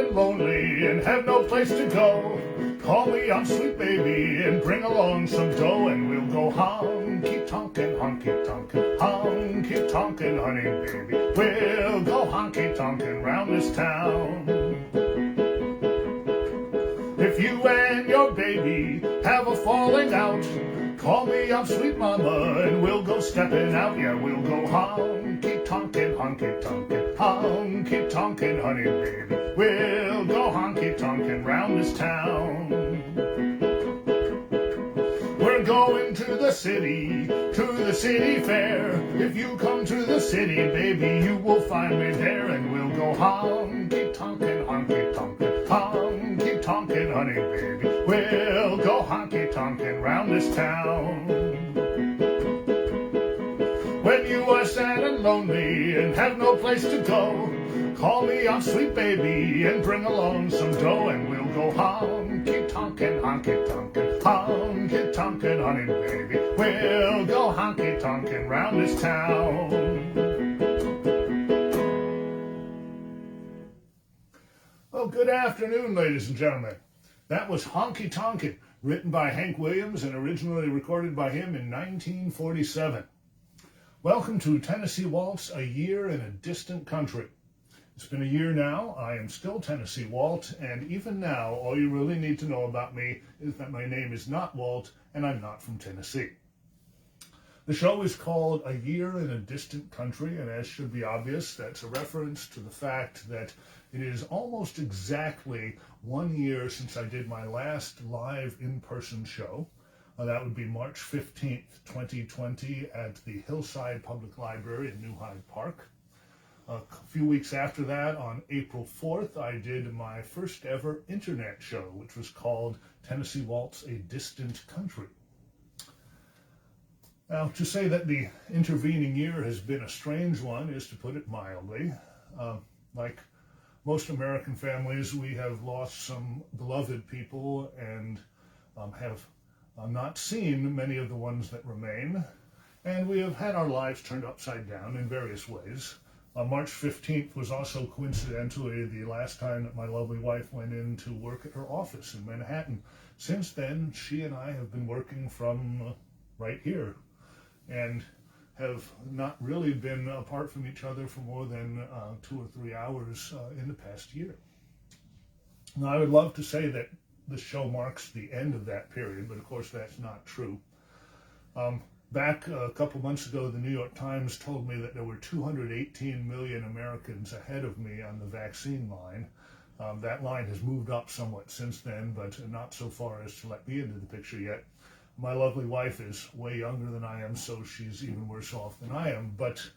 and lonely and have no place to go, call me up, sweet baby, and bring along some dough, and we'll go honky-tonkin', honky-tonkin', honky-tonkin', honey baby. We'll go honky-tonkin' round this town. If you and your baby have a falling out, call me up, sweet mama, and we'll go stepping out. Yeah, we'll go honky-tonkin', honky-tonkin', honky-tonkin', honey baby. We'll go honky-tonkin' round this town. We're going to the city fair. If you come to the city, baby, you will find me there, and we'll go honky-tonkin', honky-tonkin', honky-tonkin', honey baby. We'll go honky-tonkin' round this town. When you are sad and lonely and have no place to go, call me up, sweet baby, and bring along some dough, and we'll go honky-tonkin', honky-tonkin', honky-tonkin', honey baby. We'll go honky-tonkin' round this town. Well, good afternoon, ladies and gentlemen. That was Honky Tonkin', written by Hank Williams and originally recorded by him in 1947. Welcome to Tennessee Walt's A Year in a Distant Country. It's been a year now. I am still Tennessee Walt, and even now, all you really need to know about me is that my name is not Walt, and I'm not from Tennessee. The show is called A Year in a Distant Country, and as should be obvious, that's a reference to the fact that it is almost exactly 1 year since I did my last live in-person show. That would be March 15th, 2020 at the Hillside Public Library in New Hyde Park. A few weeks after that, on April 4th, I did my first ever internet show, which was called Tennessee Walt's A Distant Country. Now, to say that the intervening year has been a strange one is to put it mildly. Like most American families, we have lost some beloved people and have not seen many of the ones that remain, and we have had our lives turned upside down in various ways. March 15th was also coincidentally the last time that my lovely wife went in to work at her office in Manhattan. Since then, she and I have been working from right here and have not really been apart from each other for more than 2 or 3 hours in the past year. Now, I would love to say that the show marks the end of that period, but of course that's not true. Back a couple months ago, the New York Times told me that there were 218 million Americans ahead of me on the vaccine line. That line has moved up somewhat since then, but not so far as to let me into the picture yet. My lovely wife is way younger than I am, so she's even worse off than I am, but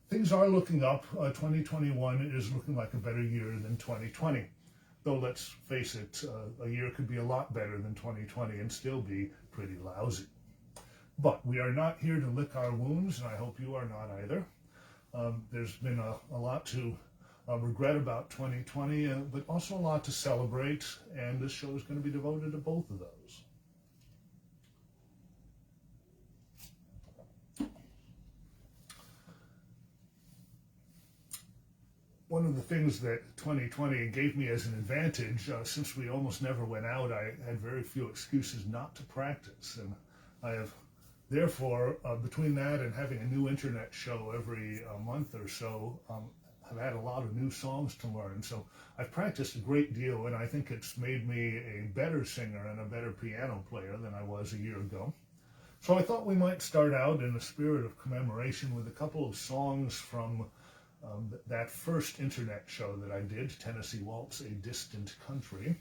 things are looking up. 2021 is looking like a better year than 2020. Though let's face it, a year could be a lot better than 2020 and still be pretty lousy. But we are not here to lick our wounds, and I hope you are not either. There's been a lot to regret about 2020, but also a lot to celebrate, and this show is going to be devoted to both of those. One of the things that 2020 gave me as an advantage, since we almost never went out, I had very few excuses not to practice. And I have, therefore, between that and having a new internet show every month or so, I've had a lot of new songs to learn. So I've practiced a great deal, and I think it's made me a better singer and a better piano player than I was a year ago. So I thought we might start out in the spirit of commemoration with a couple of songs from that first internet show that I did, Tennessee Walt's A Distant Country.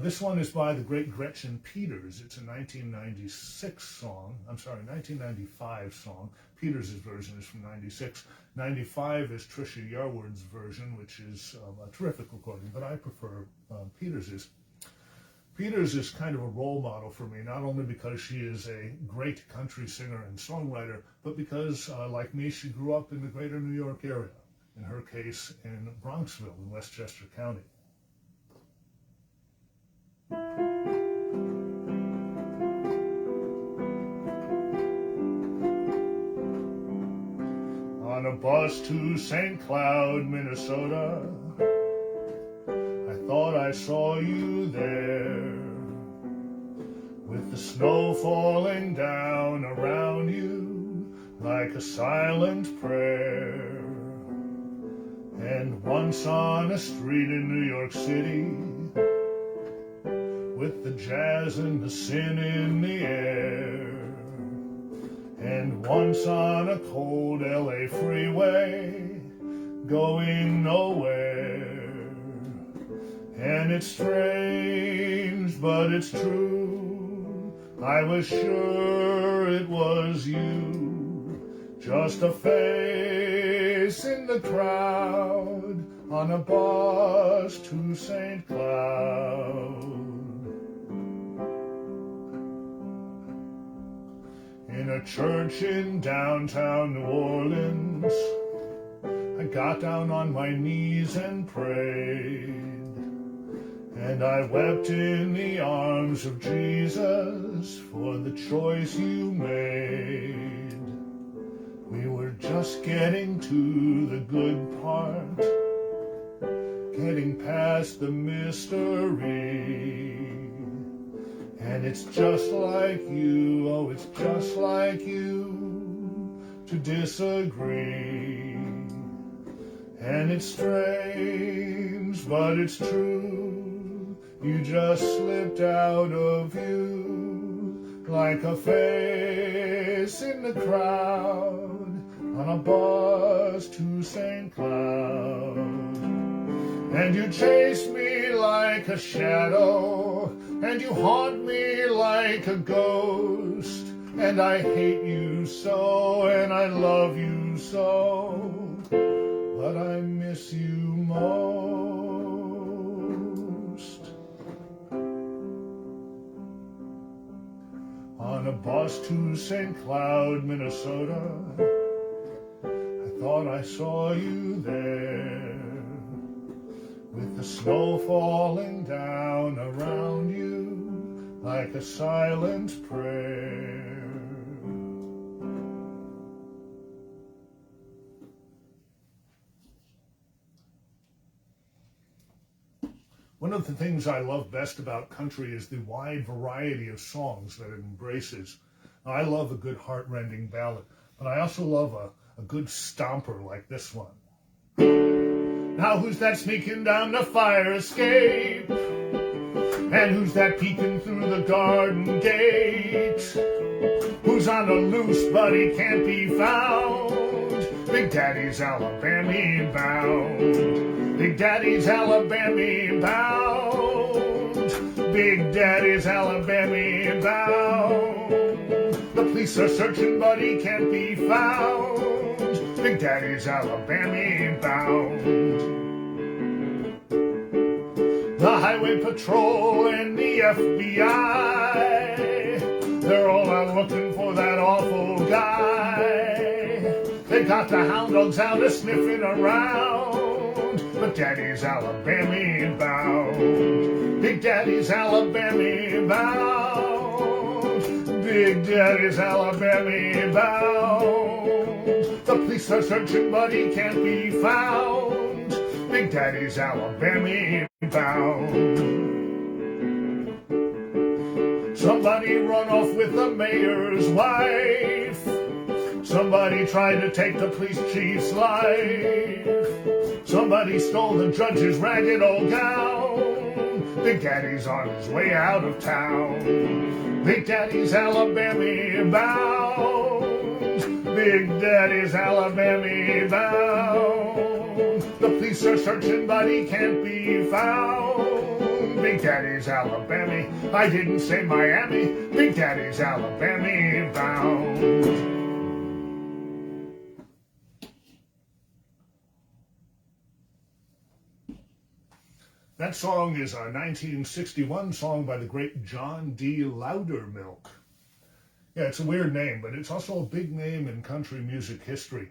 This one is by the great Gretchen Peters. It's a 1995 song. Peters' version is from 96. 95 is Trisha Yarwood's version, which is a terrific recording, but I prefer Peters'. Peters is kind of a role model for me, not only because she is a great country singer and songwriter, but because, like me, she grew up in the greater New York area. In her case, in Bronxville in Westchester County. On a bus to St. Cloud, Minnesota, thought I saw you there, with the snow falling down around you like a silent prayer. And once on a street in New York City, with the jazz and the sin in the air. And once on a cold LA freeway, going nowhere. And it's strange, but it's true, I was sure it was you, just a face in the crowd on a bus to St. Cloud. In a church in downtown New Orleans, I got down on my knees and prayed, and I wept in the arms of Jesus for the choice you made. We were just getting to the good part, getting past the mystery. And it's just like you, oh, it's just like you to disagree. And it's strange, but it's true, you just slipped out of you like a face in the crowd on a bus to St. Cloud. And you chase me like a shadow, and you haunt me like a ghost, and I hate you so, and I love you so, but I miss you most. On a bus to St. Cloud, Minnesota, I thought I saw you there, with the snow falling down around you like a silent prayer. One of the things I love best about country is the wide variety of songs that it embraces. Now, I love a good heart-rending ballad, but I also love a good stomper like this one. Now who's that sneaking down the fire escape? And who's that peeking through the garden gate? Who's on the loose but he can't be found? Big Daddy's Alabama bound. Big Daddy's Alabama bound. Big Daddy's Alabama bound. The police are searching but he can't be found. Big Daddy's Alabama bound. The Highway Patrol and the FBI, they're all out looking for that awful guy. They got the hound dogs out a-sniffing around, but Daddy's Alabama bound. Big Daddy's Alabama bound. Big Daddy's Alabama bound. The police are searching but he can't be found. Big Daddy's Alabama bound. Somebody run off with the mayor's wife. Somebody tried to take the police chief's life. Somebody stole the judge's ragged old gown. Big Daddy's on his way out of town. Big Daddy's Alabama bound. Big Daddy's Alabama bound. The police are searching but he can't be found. Big Daddy's Alabama, I didn't say Miami. Big Daddy's Alabama bound. That song is a 1961 song by the great John D. Loudermilk. Yeah, it's a weird name, but it's also a big name in country music history,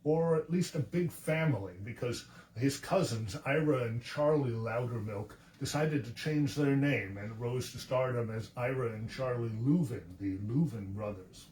or at least a big family, because his cousins, Ira and Charlie Loudermilk, decided to change their name and rose to stardom as Ira and Charlie Louvin, the Louvin brothers.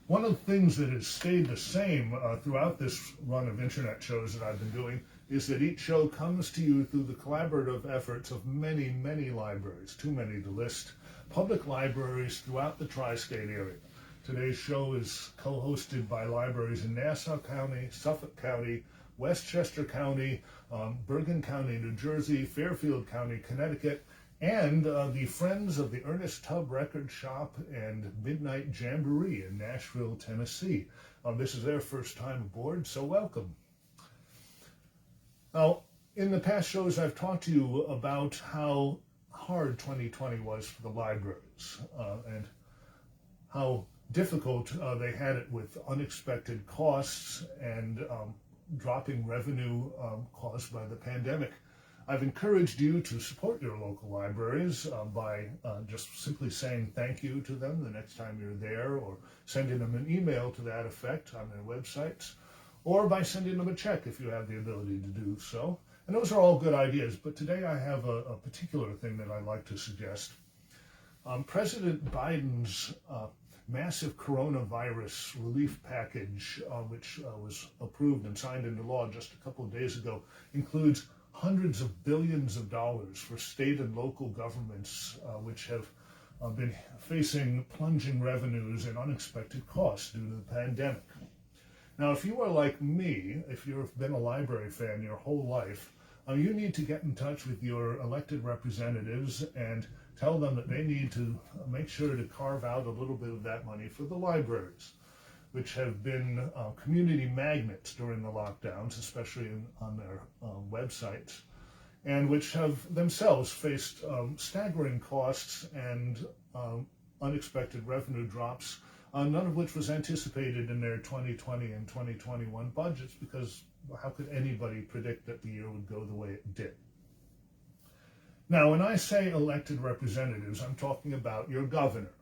One of the things that has stayed the same throughout this run of internet shows that I've been doing is that each show comes to you through the collaborative efforts of many, many libraries, too many to list, public libraries throughout the tri-state area. Today's show is co-hosted by libraries in Nassau County, Suffolk County, Westchester County, Bergen County, New Jersey, Fairfield County, Connecticut, and the Friends of the Ernest Tubb Record Shop and Midnight Jamboree in Nashville, Tennessee. This is their first time aboard, so welcome. Now, in the past shows, I've talked to you about how hard 2020 was for the libraries and how difficult they had it with unexpected costs and dropping revenue caused by the pandemic. I've encouraged you to support your local libraries by just simply saying thank you to them the next time you're there, or sending them an email to that effect on their websites, or by sending them a check if you have the ability to do so. And those are all good ideas, but today I have a particular thing that I'd like to suggest. President Biden's massive coronavirus relief package, which was approved and signed into law just a couple of days ago, includes hundreds of billions of dollars for state and local governments, which have been facing plunging revenues and unexpected costs due to the pandemic. Now, if you are like me, if you've been a library fan your whole life, you need to get in touch with your elected representatives and tell them that they need to make sure to carve out a little bit of that money for the libraries, which have been community magnets during the lockdowns, especially on their websites, and which have themselves faced staggering costs and unexpected revenue drops, none of which was anticipated in their 2020 and 2021 budgets, because how could anybody predict that the year would go the way it did? Now, when I say elected representatives, I'm talking about your governor,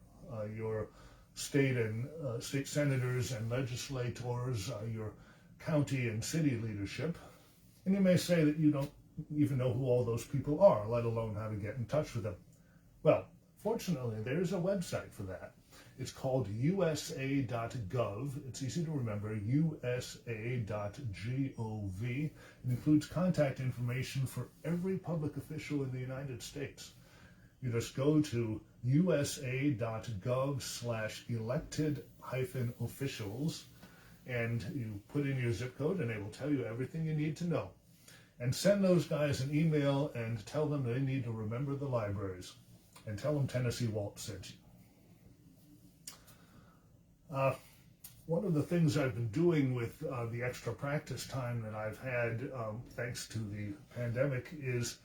your state and state senators and legislators, your county and city leadership. And you may say that you don't even know who all those people are, let alone how to get in touch with them. Well, fortunately, there's a website for that. It's called usa.gov. It's easy to remember, usa.gov. It includes contact information for every public official in the United States. You just go to usa.gov/elected-officials, and you put in your zip code, and they will tell you everything you need to know. And send those guys an email and tell them they need to remember the libraries, and tell them Tennessee Walt sent you. One of the things I've been doing with the extra practice time that I've had thanks to the pandemic is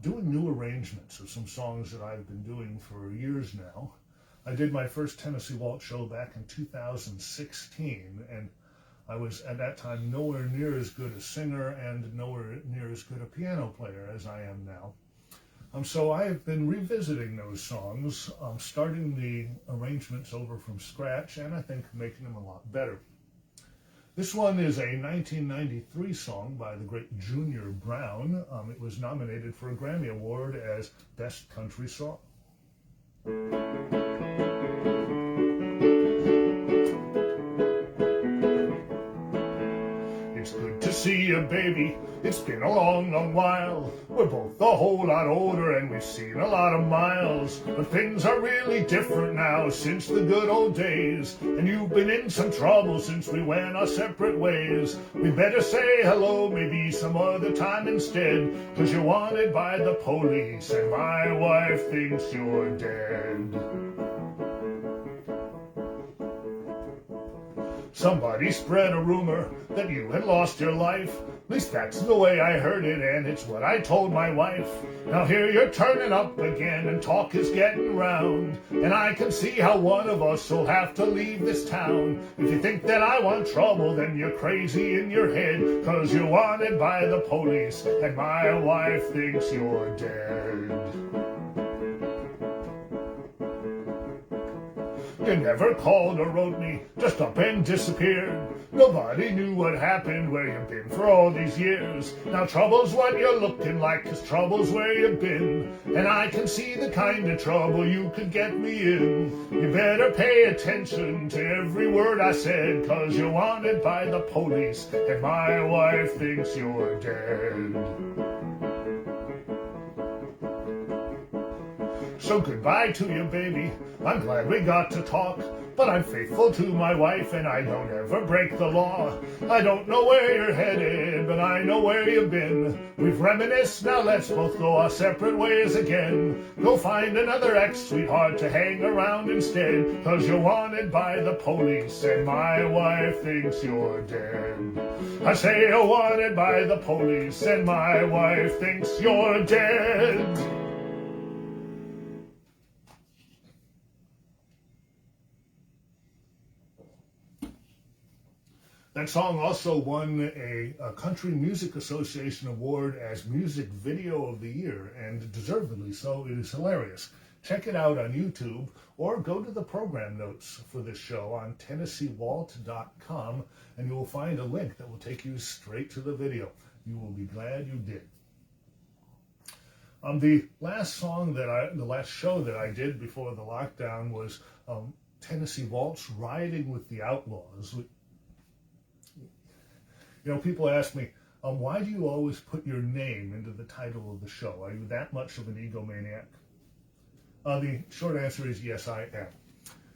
doing new arrangements of some songs that I've been doing for years now. I did my first Tennessee Walt show back in 2016, and I was at that time nowhere near as good a singer and nowhere near as good a piano player as I am now. So I have been revisiting those songs, starting the arrangements over from scratch, and I think making them a lot better. This one is a 1993 song by the great Junior Brown. It was nominated for a Grammy Award as Best Country Song. It's good to see you, baby. It's been a long, long while. We're both a whole lot older and we've seen a lot of miles. But things are really different now since the good old days. And you've been in some trouble since we went our separate ways. We better say hello maybe some other time instead. 'Cause you're wanted by the police and my wife thinks you're dead. Somebody spread a rumor that you had lost your life. At least that's the way I heard it, and it's what I told my wife. Now here you're turning up again, and talk is getting round. And I can see how one of us will have to leave this town. If you think that I want trouble, then you're crazy in your head. 'Cause you're wanted by the police, and my wife thinks you're dead. You never called or wrote me, just up and disappeared. Nobody knew what happened, where you've been for all these years. Now trouble's what you're looking like, 'cause trouble's where you've been. And I can see the kind of trouble you could get me in. You better pay attention to every word I said, 'cause you're wanted by the police, and my wife thinks you're dead. So goodbye to you, baby. I'm glad we got to talk. But I'm faithful to my wife and I don't ever break the law. I don't know where you're headed, but I know where you've been. We've reminisced, now let's both go our separate ways again. Go find another ex-sweetheart to hang around instead, 'cause you're wanted by the police and my wife thinks you're dead. I say you're wanted by the police and my wife thinks you're dead. That song also won a Country Music Association award as Music Video of the Year, and deservedly so. It is hilarious. Check it out on YouTube, or go to the program notes for this show on TennesseeWalt.com, and you will find a link that will take you straight to the video. You will be glad you did. The last show that I did before the lockdown was Tennessee Walt's "Riding with the Outlaws." You know, people ask me, why do you always put your name into the title of the show? Are you that much of an egomaniac? The short answer is yes, I am.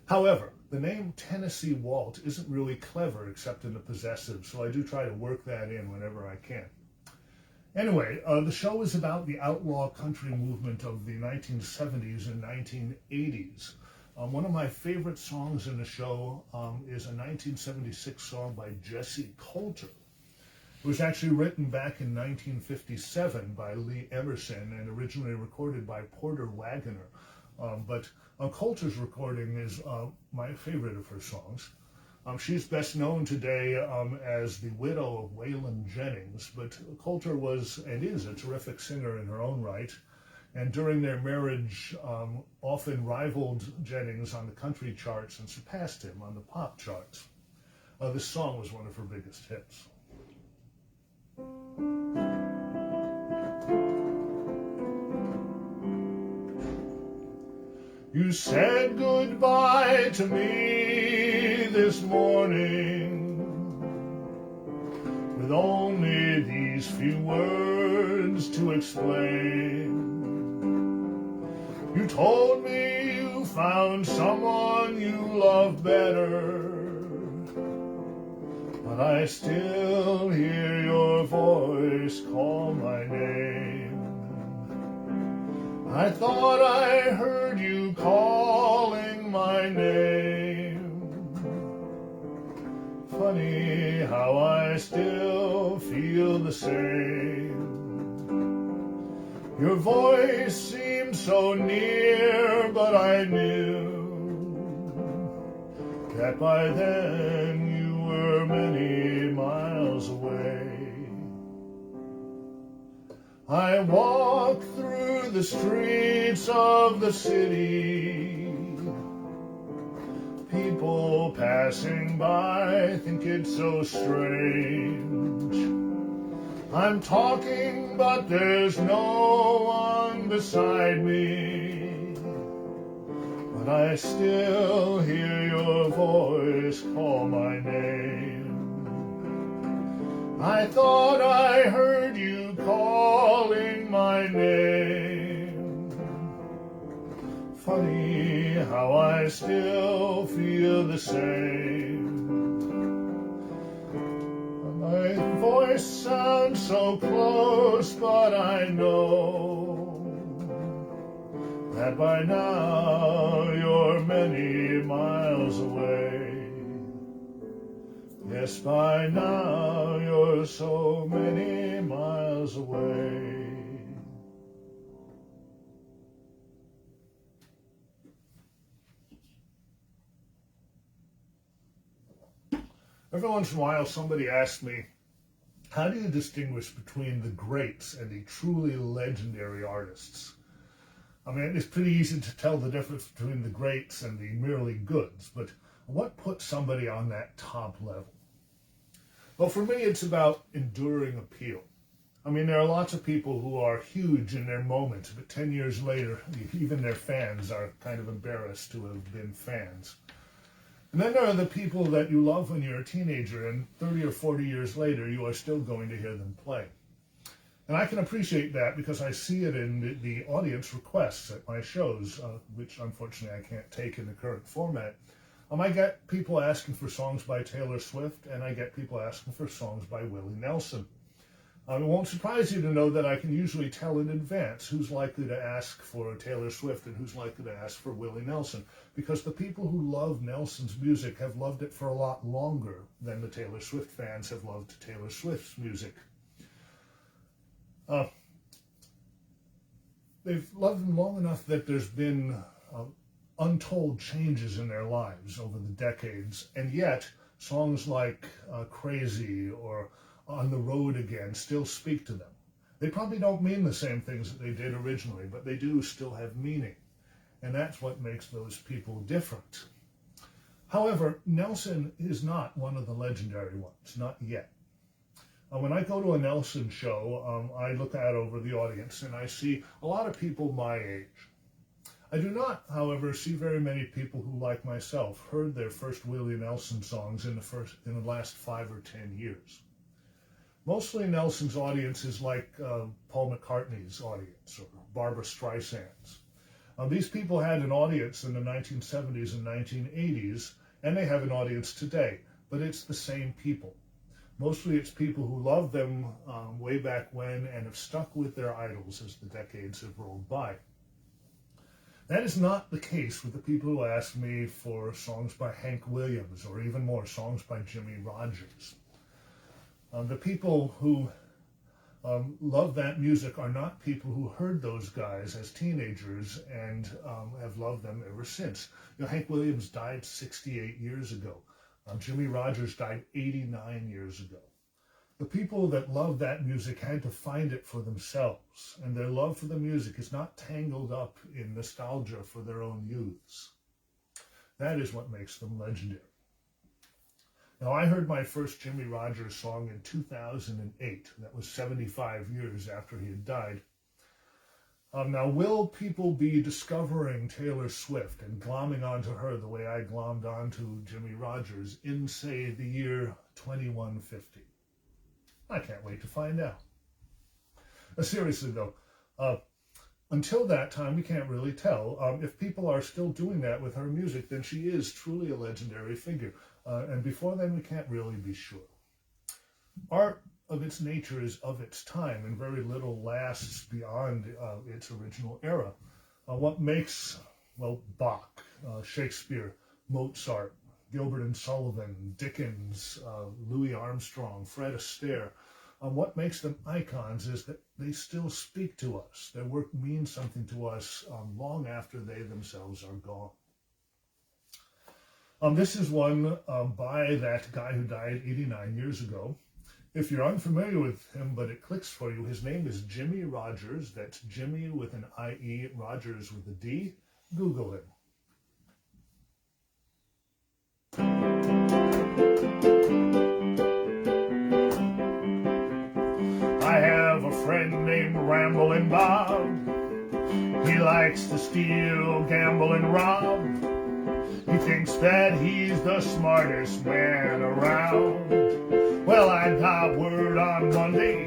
However, the name Tennessee Walt isn't really clever except in the possessive, so I do try to work that in whenever I can. Anyway, the show is about the outlaw country movement of the 1970s and 1980s. One of my favorite songs in the show is a 1976 song by Jesse Coulter. It was actually written back in 1957 by Lee Emerson and originally recorded by Porter Wagoner. But Coulter's recording is my favorite of her songs. She's best known today as the widow of Waylon Jennings, but Coulter was and is a terrific singer in her own right. And during their marriage, often rivaled Jennings on the country charts and surpassed him on the pop charts. This song was one of her biggest hits. You said goodbye to me this morning with only these few words to explain. You told me you found someone you loved better, but I still hear your voice call my name. I thought I heard you calling my name. Funny how I still feel the same. Your voice seemed so near, but I knew that by then you were many miles away. I walk through the streets of the city. People passing by think it's so strange. I'm talking, but there's no one beside me. But I still hear your voice call my name. I thought I heard you calling my name. Funny how I still feel the same. My voice sounds so close, but I know that by now you're many miles away. Yes, by now you're so many miles away. Every once in a while somebody asks me, how do you distinguish between the greats and the truly legendary artists? I mean, it's pretty easy to tell the difference between the greats and the merely goods, but what puts somebody on that top level? Well, for me, it's about enduring appeal. I mean, there are lots of people who are huge in their moment, but 10 years later, even their fans are kind of embarrassed to have been fans. And then there are the people that you love when you're a teenager, and 30 or 40 years later, you are still going to hear them play. And I can appreciate that because I see it in the audience requests at my shows, which unfortunately I can't take in the current format. I get people asking for songs by Taylor Swift, and I get people asking for songs by Willie Nelson. It won't surprise you to know that I can usually tell in advance who's likely to ask for Taylor Swift and who's likely to ask for Willie Nelson, because the people who love Nelson's music have loved it for a lot longer than the Taylor Swift fans have loved Taylor Swift's music. They've loved him long enough that there's been untold changes in their lives over the decades, and yet songs like Crazy or On the Road Again still speak to them. They probably don't mean the same things that they did originally, but they do still have meaning, and that's what makes those people different. However, Nelson is not one of the legendary ones, not yet. When I go to a Nelson show, I look out over the audience and I see a lot of people my age. I do not, however, see very many people who, like myself, heard their first Willie Nelson songs in the last 5 or 10 years. Mostly Nelson's audience is like Paul McCartney's audience or Barbra Streisand's. These people had an audience in the 1970s and 1980s, and they have an audience today, but it's the same people. Mostly it's people who loved them way back when and have stuck with their idols as the decades have rolled by. That is not the case with the people who ask me for songs by Hank Williams or even more songs by Jimmie Rodgers. The people who love that music are not people who heard those guys as teenagers and have loved them ever since. Hank Williams died 68 years ago. Jimmie Rodgers died 89 years ago. The people that love that music had to find it for themselves, and their love for the music is not tangled up in nostalgia for their own youths. That is what makes them legendary. Now, I heard my first Jimmie Rodgers song in 2008. That was 75 years after he had died. Now, will people be discovering Taylor Swift and glomming onto her the way I glommed onto Jimmie Rodgers in, say, the year 2150? I can't wait to find out. Seriously, though, until that time, we can't really tell. If people are still doing that with her music, then she is truly a legendary figure. And before then, we can't really be sure. Art of its nature is of its time, and very little lasts beyond its original era. What makes, Bach, Shakespeare, Mozart, Gilbert and Sullivan, Dickens, Louis Armstrong, Fred Astaire, what makes them icons is that they still speak to us. Their work means something to us long after they themselves are gone. This is one by that guy who died 89 years ago. If you're unfamiliar with him, but it clicks for you, his name is Jimmie Rodgers. That's Jimmy with an I-E, Rodgers with a D. Google him. I have a friend named Ramblin' Bob. He likes to steal, gamble, and rob. He thinks that he's the smartest man around. Well, I got word on Monday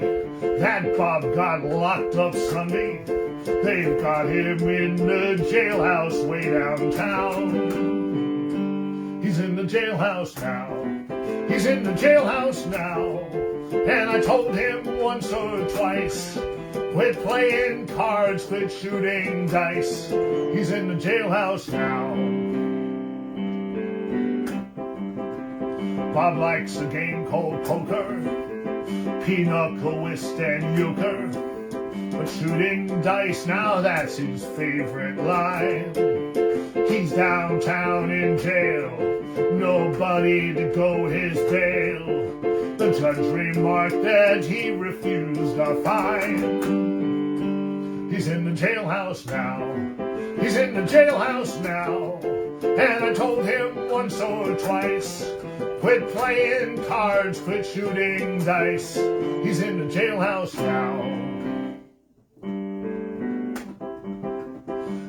that Bob got locked up Sunday. They've got him in the jailhouse way downtown. He's in the jailhouse now. He's in the jailhouse now. And I told him once or twice, quit playing cards, quit shooting dice. He's in the jailhouse now. Bob likes a game called poker, pinochle, whist, and euchre. But shooting dice, now that's his favorite line. He's downtown in jail, nobody to go his bail. The judge remarked that he refused a fine. He's in the jailhouse now. He's in the jailhouse now, and I told him once or twice, quit playing cards, quit shooting dice. He's in the jailhouse now.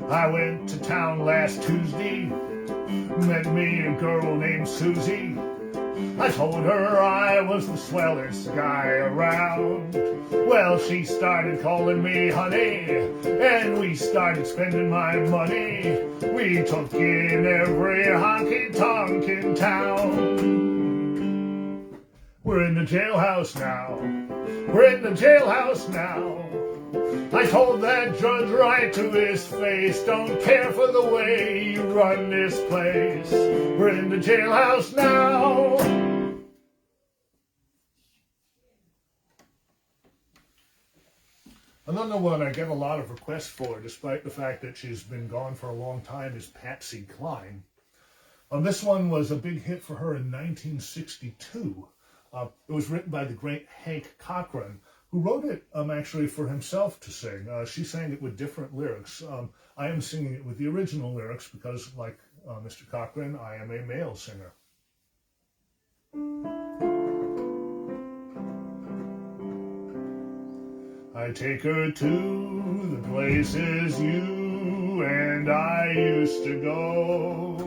I went to town last Tuesday, met me a girl named Susie. I told her I was the swellest guy around. Well, she started calling me honey, and we started spending my money. We took in every honky-tonk in town. We're in the jailhouse now. We're in the jailhouse now. I told that judge right to his face, don't care for the way you run this place. We're in the jailhouse now. Another one I get a lot of requests for, despite the fact that she's been gone for a long time, is Patsy Cline. This one was a big hit for her in 1962. It was written by the great Hank Cochran, who wrote it actually for himself to sing. She sang it with different lyrics. I am singing it with the original lyrics because, like Mr. Cochran, I am a male singer. I take her to the places you and I used to go.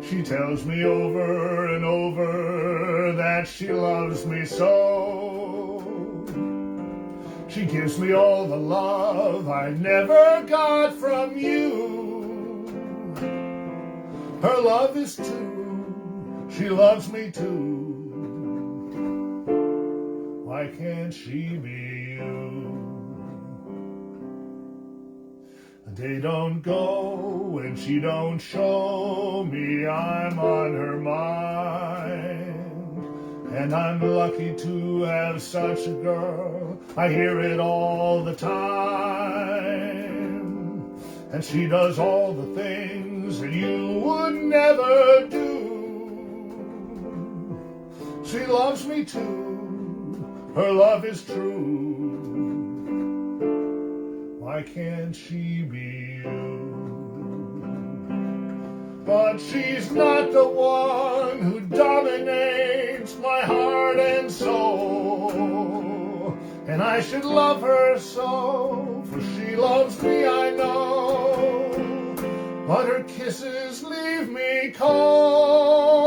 She tells me over and over that she loves me so. She gives me all the love I never got from you. Her love is true, she loves me too. Why can't she be you? A day don't go and she don't show me I'm on her mind. And I'm lucky to have such a girl, I hear it all the time. And she does all the things that you would never do. She loves me too, her love is true. Why can't she be you? But she's not the one who dominates my heart and soul. And I should love her so, for she loves me, I know. But her kisses leave me cold.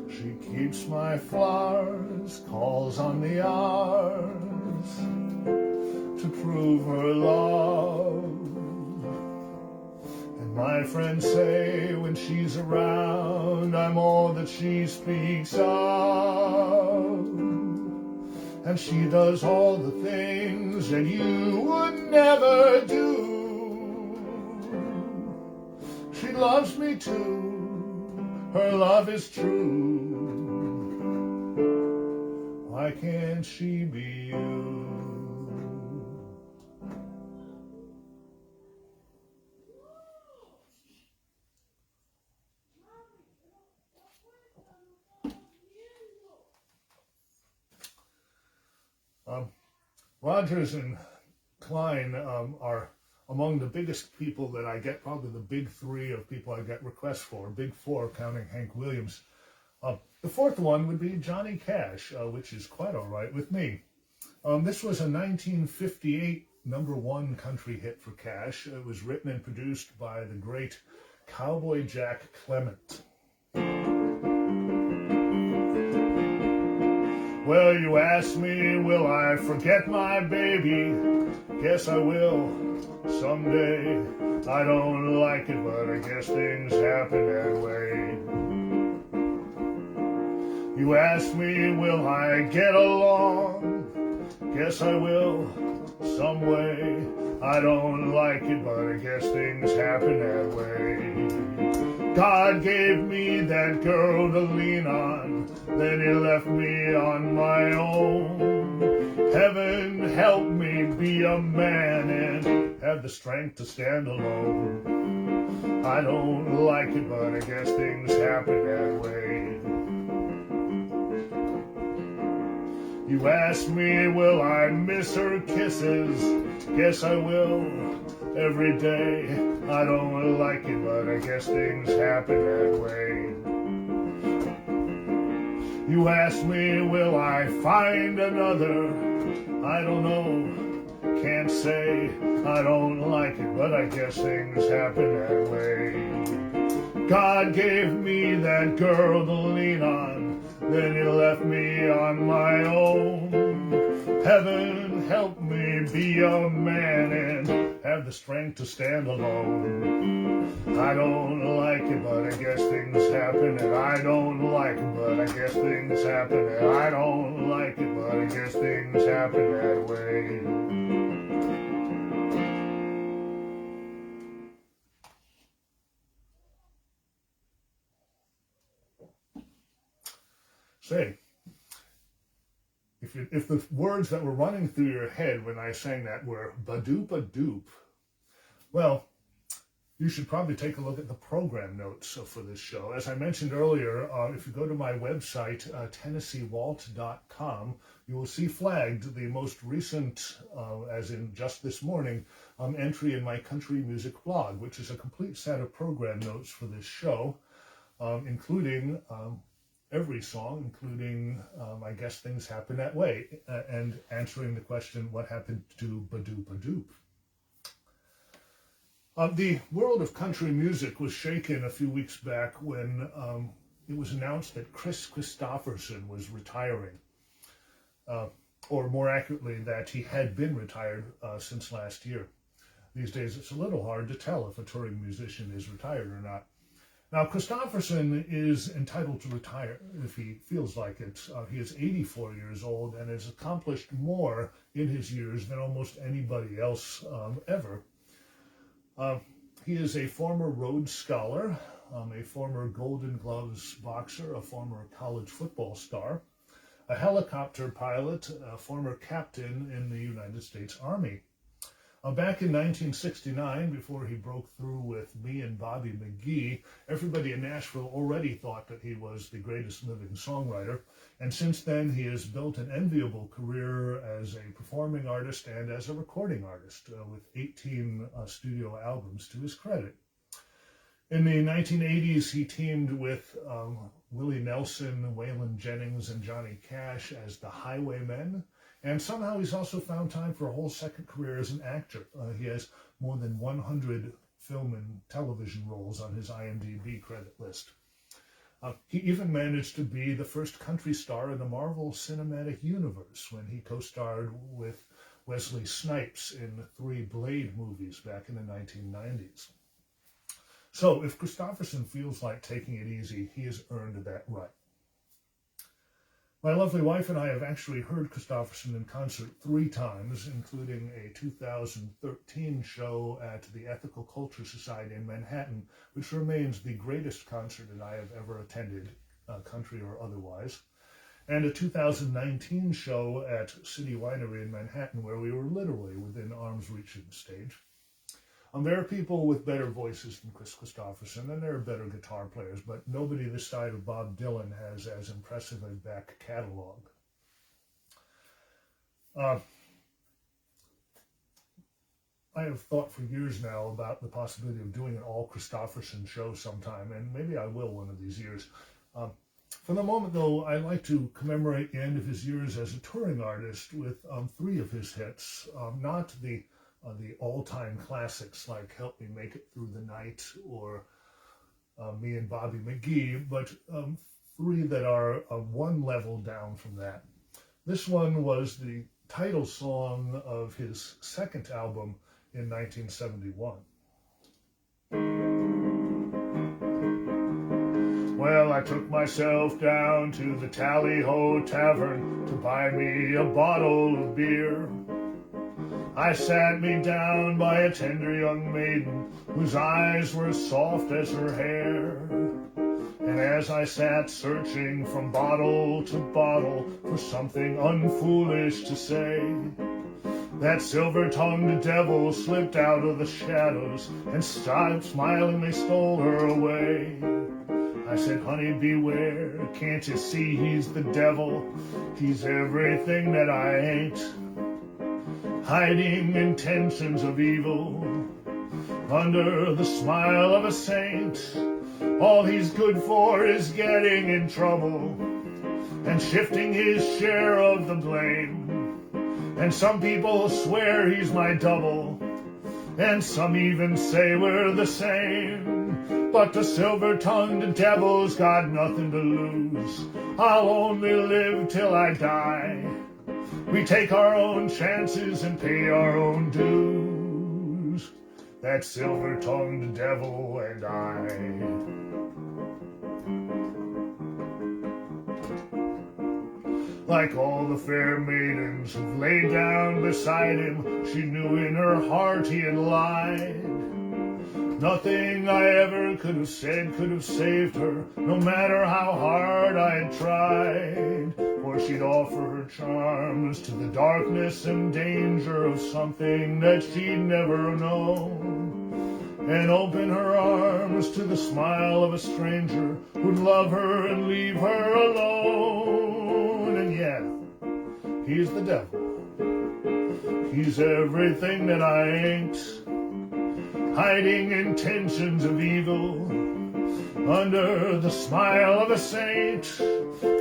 She keeps my flowers, calls on the hours to prove her love. And my friends say when she's around, I'm all that she speaks of. And she does all the things that you would never do. She loves me too, her love is true. Why can't she be you? Rogers and Cline are among the biggest people that I get, probably the big three of people I get requests for, big four counting Hank Williams. The fourth one would be Johnny Cash, which is quite all right with me. This was a 1958 #1 country hit for Cash. It was written and produced by the great Cowboy Jack Clement. Well, you ask me, will I forget my baby? Guess I will, someday. I don't like it, but I guess things happen that way. You ask me, will I get along? Guess I will, some way. I don't like it, but I guess things happen that way. God gave me that girl to lean on, then he left me on my own. Heaven help me be a man and have the strength to stand alone. I don't like it, but I guess things happen that way. You ask me, will I miss her kisses? Guess I will, every day. I don't like it, but I guess things happen that way. You ask me, will I find another? I don't know, can't say. I don't like it, but I guess things happen that way. God gave me that girl to lean on, then he left me on my own. Heaven help me be a man and have the strength to stand alone. I don't like it, but I guess things happen, and I don't like it, but I guess things happen, and I don't like it, but I guess things happen that way. Say, if the words that were running through your head when I sang that were ba-doop-a-doop, well, you should probably take a look at the program notes for this show. As I mentioned earlier, if you go to my website, TennesseeWalt.com, you will see flagged the most recent, as in just this morning, entry in my country music blog, which is a complete set of program notes for this show, including every song, including I Guess Things Happen That Way, and answering the question, what happened to Ba-Doop-a-Doop? The world of country music was shaken a few weeks back when it was announced that Kris Kristofferson was retiring, or more accurately, that he had been retired since last year. These days, it's a little hard to tell if a touring musician is retired or not. Now, Kristofferson is entitled to retire if he feels like it. He is 84 years old and has accomplished more in his years than almost anybody else ever. He is a former Rhodes Scholar, a former Golden Gloves boxer, a former college football star, a helicopter pilot, a former captain in the United States Army. Back in 1969, before he broke through with me and Bobby McGee, everybody in Nashville already thought that he was the greatest living songwriter. And since then, he has built an enviable career as a performing artist and as a recording artist, with 18 studio albums to his credit. In the 1980s, he teamed with Willie Nelson, Waylon Jennings, and Johnny Cash as the Highwaymen. And somehow he's also found time for a whole second career as an actor. He has more than 100 film and television roles on his IMDb credit list. He even managed to be the first country star in the Marvel Cinematic Universe when he co-starred with Wesley Snipes in the 3 Blade movies back in the 1990s. So if Kristofferson feels like taking it easy, he has earned that right. My lovely wife and I have actually heard Kristofferson in concert 3 times, including a 2013 show at the Ethical Culture Society in Manhattan, which remains the greatest concert that I have ever attended, country or otherwise, and a 2019 show at City Winery in Manhattan, where we were literally within arm's reach of the stage. There are people with better voices than Kris Kristofferson, and there are better guitar players, but nobody this side of Bob Dylan has as impressive a back catalog. I have thought for years now about the possibility of doing an all Kristofferson show sometime, and maybe I will one of these years. For the moment, though, I'd like to commemorate the end of his years as a touring artist with 3 of his hits, not the all-time classics like Help Me Make It Through the Night or Me and Bobby McGee, but 3 that are one level down from that. This one was the title song of his second album in 1971. Well, I took myself down to the Tally-Ho Tavern to buy me a bottle of beer. I sat me down by a tender young maiden whose eyes were soft as her hair. And as I sat searching from bottle to bottle for something unfoolish to say, that silver-tongued devil slipped out of the shadows and smilingly stole her away. I said, honey, beware, can't you see he's the devil? He's everything that I ain't, hiding intentions of evil under the smile of a saint. All he's good for is getting in trouble and shifting his share of the blame. And some people swear he's my double, and some even say we're the same. But the silver-tongued devil's got nothing to lose. I'll only live till I die. We take our own chances and pay our own dues. That silver-tongued devil and I. Like all the fair maidens who've laid down beside him, she knew in her heart he had lied. Nothing I ever could have said could have saved her, no matter how hard I had tried. For she'd offer her charms to the darkness and danger of something that she'd never known, and open her arms to the smile of a stranger who'd love her and leave her alone. And yeah, he's the devil. He's everything that I ain't, hiding intentions of evil under the smile of a saint.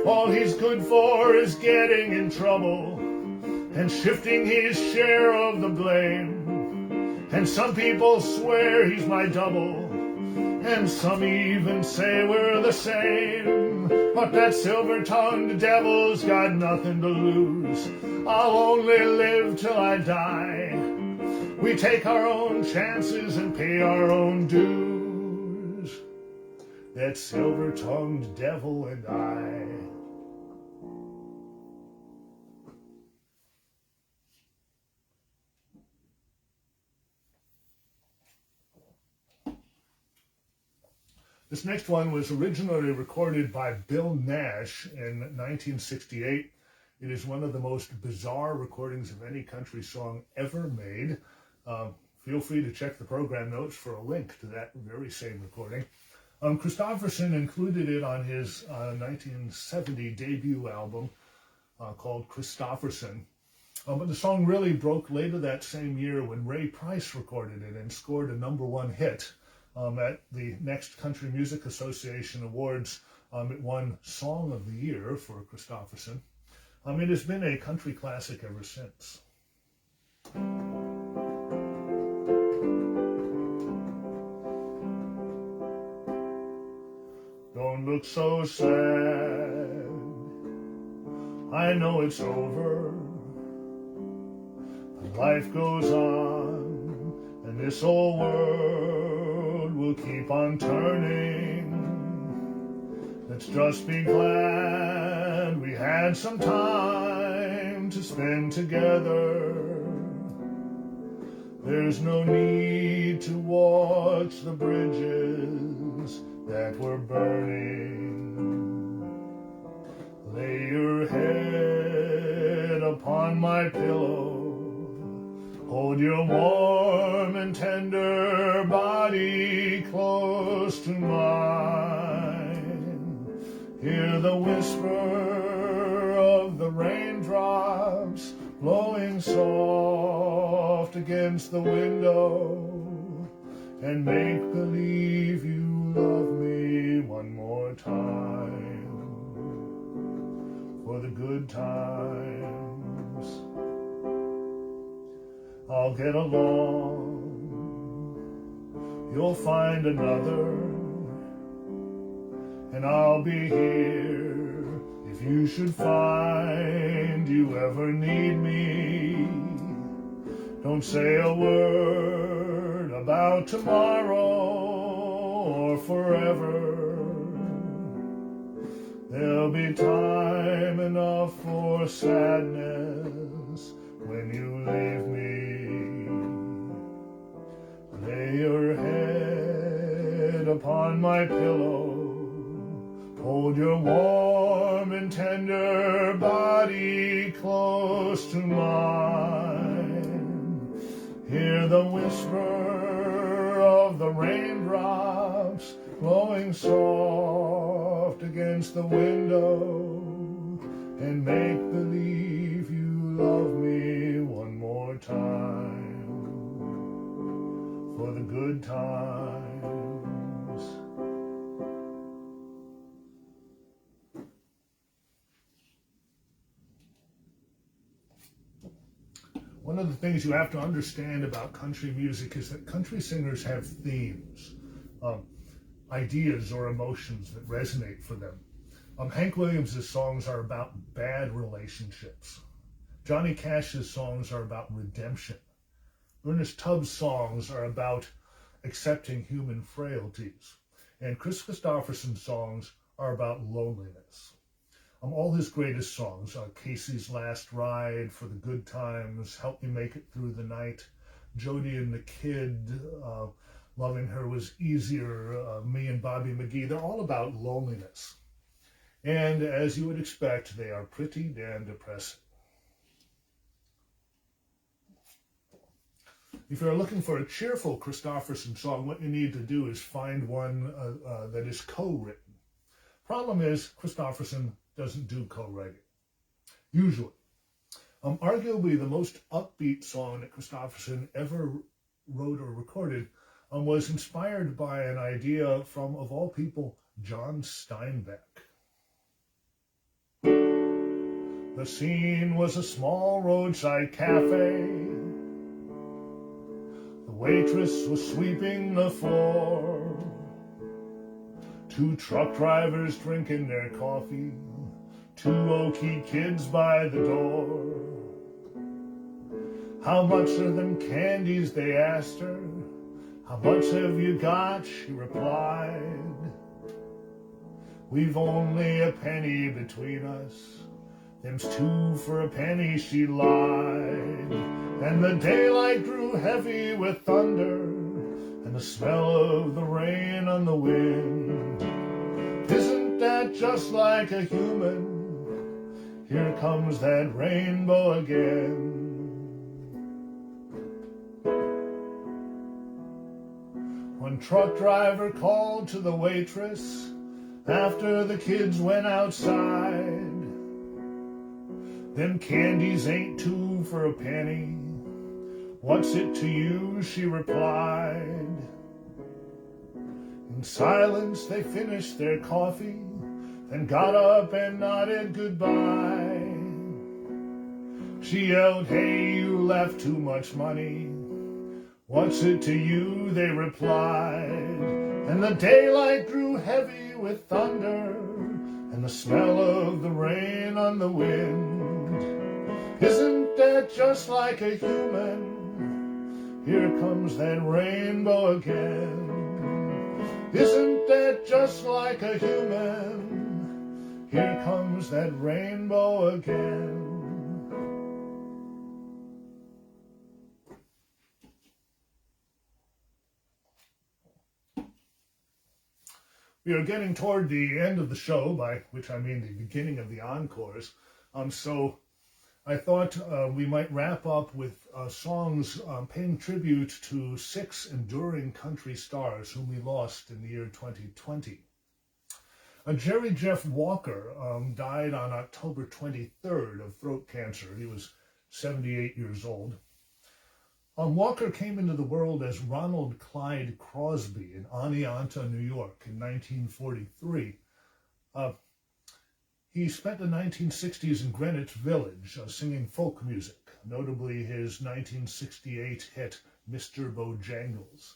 All he's good for is getting in trouble and shifting his share of the blame. And some people swear he's my double, and some even say we're the same. But that silver-tongued devil's got nothing to lose. I'll only live till I die. We take our own chances and pay our own dues. That silver-tongued devil and I. This next one was originally recorded by Bill Nash in 1968. It is one of the most bizarre recordings of any country song ever made. Feel free to check the program notes for a link to that very same recording. Kristofferson included it on his 1970 debut album called Kristofferson. But the song really broke later that same year when Ray Price recorded it and scored a #1 hit at the next Country Music Association Awards. It won Song of the Year for Kristofferson. It has been a country classic ever since. Don't look so sad, I know it's over, but life goes on, and this old world will keep on turning. Let's just be glad we had some time to spend together. There's no need to watch the bridges that were burning. Lay your head upon my pillow, hold your warm and tender body close to mine. Hear the whisper of the raindrops blowing soft against the window, and make believe you love me one more time for the good times. I'll get along, you'll find another, and I'll be here if you should find you ever need me. Don't say a word about tomorrow or forever. There'll be time enough for sadness when you leave me. Lay your head upon my pillow, hold your warm and tender body close to mine. Hear the whisper of the raindrops blowing soft against the window and make believe you love me one more time for the good times. One of the things you have to understand about country music is that country singers have themes, ideas or emotions that resonate for them. Hank Williams' songs are about bad relationships. Johnny Cash's songs are about redemption. Ernest Tubb's songs are about accepting human frailties. And Kris Kristofferson's songs are about loneliness. All his greatest songs, Casey's Last Ride, For the Good Times, Help Me Make It Through the Night, Jody and the Kid, Loving Her Was Easier, Me and Bobby McGee, they're all about loneliness. And as you would expect, they are pretty damn depressing. If you're looking for a cheerful Kristofferson song, what you need to do is find one that is co-written. Problem is, Kristofferson doesn't do co-writing, usually. Arguably the most upbeat song that Kristofferson ever wrote or recorded was inspired by an idea from, of all people, John Steinbeck. The scene was a small roadside cafe. The waitress was sweeping the floor. Two truck drivers drinking their coffee. Two low-key kids by the door. How much are them candies, they asked her. How much have you got, she replied. We've only a penny between us. Them's two for a penny, she lied. And the daylight grew heavy with thunder, and the smell of the rain on the wind. Isn't that just like a human? Here comes that rainbow again. One truck driver called to the waitress after the kids went outside. Them candies ain't two for a penny. What's it to you, she replied. In silence they finished their coffee, then got up and nodded goodbye. She yelled, hey, you left too much money. What's it to you, they replied. And the daylight grew heavy with thunder, and the smell of the rain on the wind. Isn't that just like a human? Here comes that rainbow again. Isn't that just like a human? Here comes that rainbow again. We are getting toward the end of the show, by which I mean the beginning of the encores. So I thought we might wrap up with songs paying tribute to 6 enduring country stars whom we lost in the year 2020. Jerry Jeff Walker died on October 23rd of throat cancer. He was 78 years old. Walker came into the world as Ronald Clyde Crosby in Oneonta, New York in 1943. He spent the 1960s in Greenwich Village singing folk music, notably his 1968 hit, Mr. Bojangles.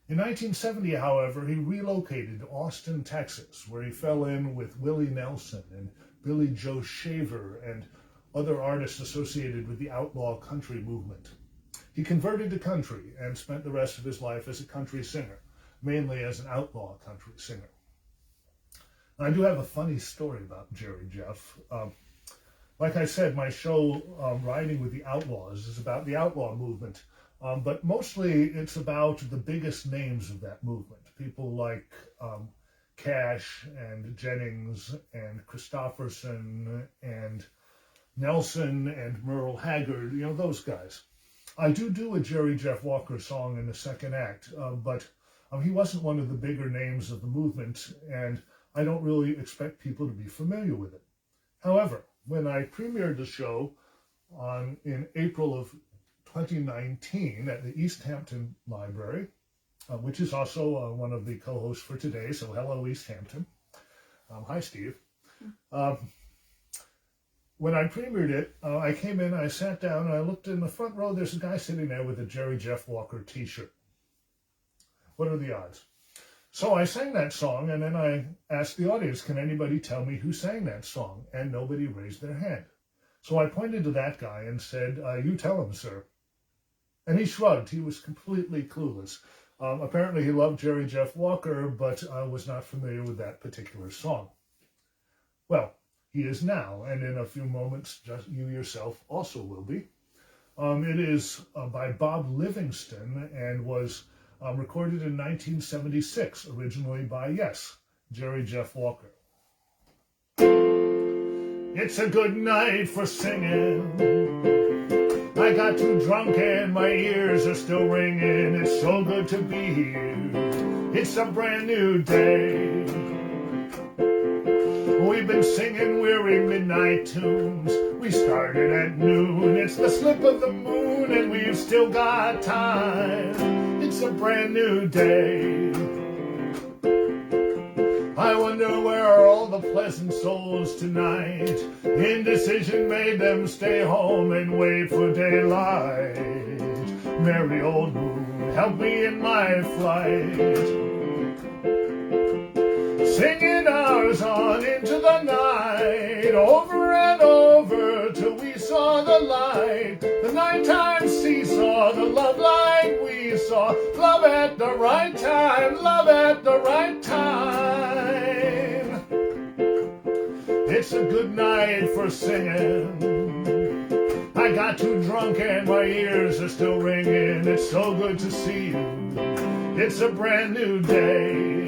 In 1970, however, he relocated to Austin, Texas, where he fell in with Willie Nelson and Billy Joe Shaver and other artists associated with the outlaw country movement. He converted to country and spent the rest of his life as a country singer, mainly as an outlaw country singer. I do have a funny story about Jerry Jeff. Like I said, my show, Riding with the Outlaws, is about the outlaw movement, but mostly it's about the biggest names of that movement. People like Cash and Jennings and Kristofferson and Nelson and Merle Haggard, you know, those guys. I do a Jerry Jeff Walker song in the second act, but he wasn't one of the bigger names of the movement, and I don't really expect people to be familiar with it. However, when I premiered the show in April of 2019 at the East Hampton Library, which is also one of the co-hosts for today, so hello East Hampton. Hi Steve. When I premiered it, I came in, I sat down, and I looked in the front row, there's a guy sitting there with a Jerry Jeff Walker t-shirt. What are the odds? So I sang that song, and then I asked the audience, can anybody tell me who sang that song? And nobody raised their hand. So I pointed to that guy and said, you tell him, sir. And he shrugged. He was completely clueless. Apparently he loved Jerry Jeff Walker, but was not familiar with that particular song. Well, he is now, and in a few moments, just you yourself also will be. It is by Bob Livingston and was recorded in 1976, originally by, yes, Jerry Jeff Walker. It's a good night for singing. I got too drunk and my ears are still ringing. It's so good to be here. It's a brand new day. We've been singing weary midnight tunes. We started at noon. It's the slip of the moon and we've still got time. It's a brand new day. I wonder where are all the pleasant souls tonight. Indecision made them stay home and wait for daylight. Merry old moon, help me in my flight. Singing ours on into the night, over and over till we saw the light. The nighttime seesaw, the love light we saw. Love at the right time, love at the right time. It's a good night for singing. I got too drunk and my ears are still ringing. It's so good to see you. It's a brand new day.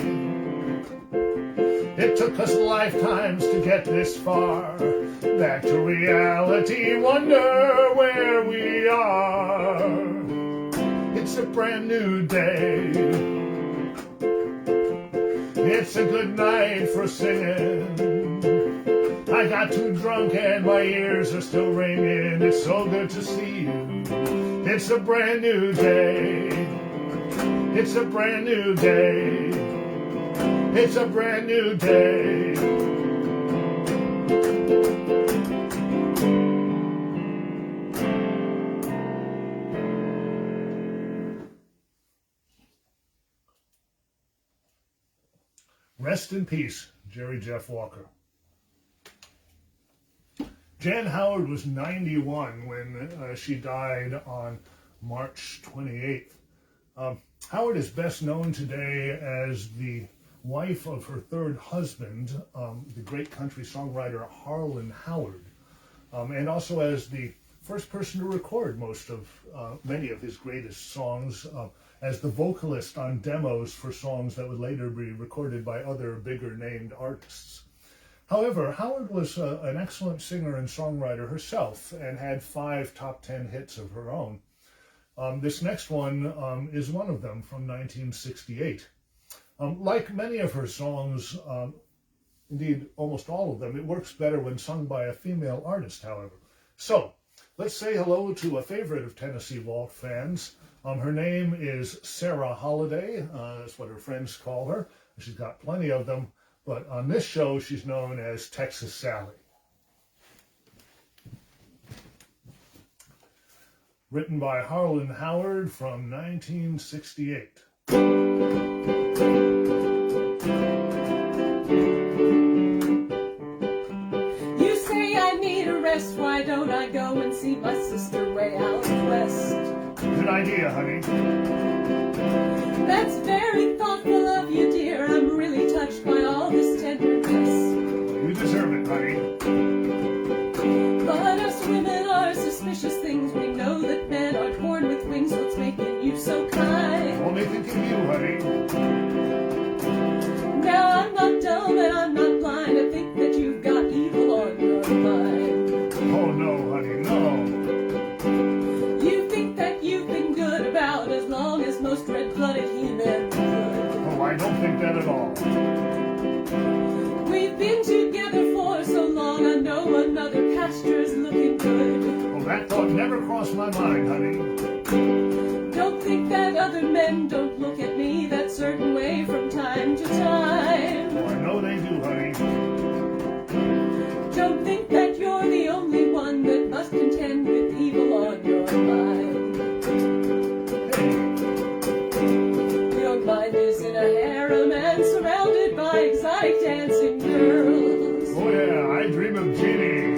It took us lifetimes to get this far. Back to reality, wonder where we are. It's a brand new day. It's a good night for singing. I got too drunk and my ears are still ringing. It's so good to see you. It's a brand new day. It's a brand new day. It's a brand new day. Rest in peace, Jerry Jeff Walker. Jan Howard was 91 when she died on March 28th. Howard is best known today as the wife of her third husband, the great country songwriter Harlan Howard, and also as the first person to record many of his greatest songs as the vocalist on demos for songs that would later be recorded by other bigger named artists. However, Howard was an excellent singer and songwriter herself and had 5 top 10 hits of her own. This next one is one of them from 1968. Like many of her songs, indeed almost all of them, it works better when sung by a female artist, however. So, let's say hello to a favorite of Tennessee Walt fans. Her name is Sarah Holiday. That's what her friends call her. She's got plenty of them, but on this show she's known as Texas Sally. Written by Harlan Howard from 1968. You say I need a rest, why don't I go and see my sister way out west? Good idea, honey. That's very thoughtful of you, dear. I'm really touched by all this tenderness. You deserve it, honey. But us women are suspicious things. We know that men are born with wings. What's making you so kind? Only thinking you, honey. Now I'm not dumb and I'm not blind. I think that you've got evil on your mind. Oh no, honey, no. You think that you've been good about as long as most red-blooded he-men could. Oh, I good. Oh, that thought never crossed my mind, honey. Don't think that other men don't look at me that certain way from time to time. Oh, I know they do, honey. Don't think that you're the only one that must contend with evil on your mind. Hey, Your mind is in a harem and surrounded by exotic dancing girls. oh yeah, I dream of Jeannie.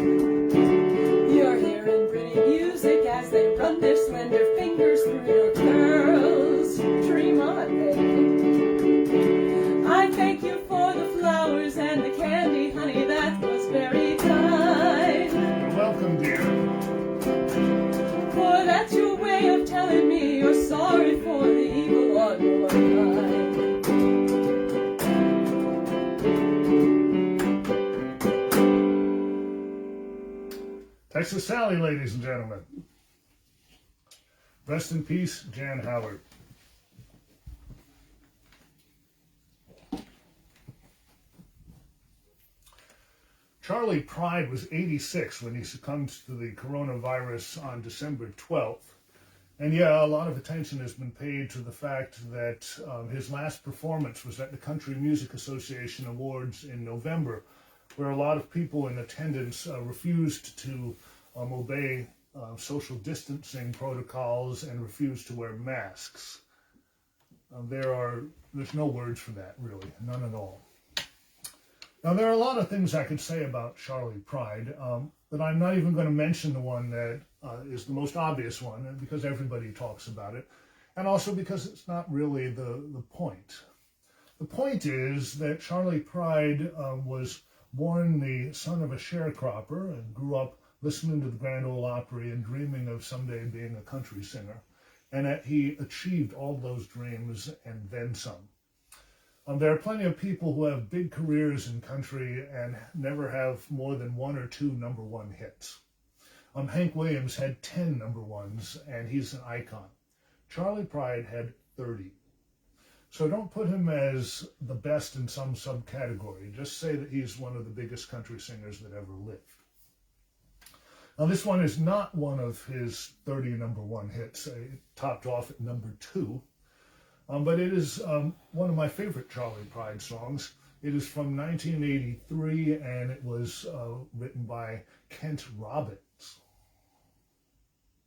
You're hearing pretty music as they run their slender fingers through your curls. Dream on, baby. I thank you for the flowers and the candy, honey, that was very kind. You're welcome, dear. For that's your way of telling me you're sorry for the evil on your mind. Texas Sally, ladies and gentlemen. Rest in peace, Jan Howard. Charlie Pride was 86 when he succumbed to the coronavirus on December 12th. And yeah, a lot of attention has been paid to the fact that his last performance was at the Country Music Association Awards in November, where a lot of people in attendance refused to obey social distancing protocols and refused to wear masks. There's no words for that, really, none at all. Now, there are a lot of things I could say about Charlie Pride, but I'm not even going to mention the one that is the most obvious one, because everybody talks about it, and also because it's not really the point. The point is that Charlie Pride was born the son of a sharecropper and grew up listening to the Grand Ole Opry and dreaming of someday being a country singer, and that he achieved all those dreams and then some. There are plenty of people who have big careers in country and never have more than one or two number one hits. Hank Williams had 10 number ones, and he's an icon. Charlie Pride had 30. So don't put him as the best in some subcategory. Just say that he's one of the biggest country singers that ever lived. Now, this one is not one of his 30 number one hits. It topped off at number 2. But it is one of my favorite Charlie Pride songs. It is from 1983, and it was written by Kent Robbins.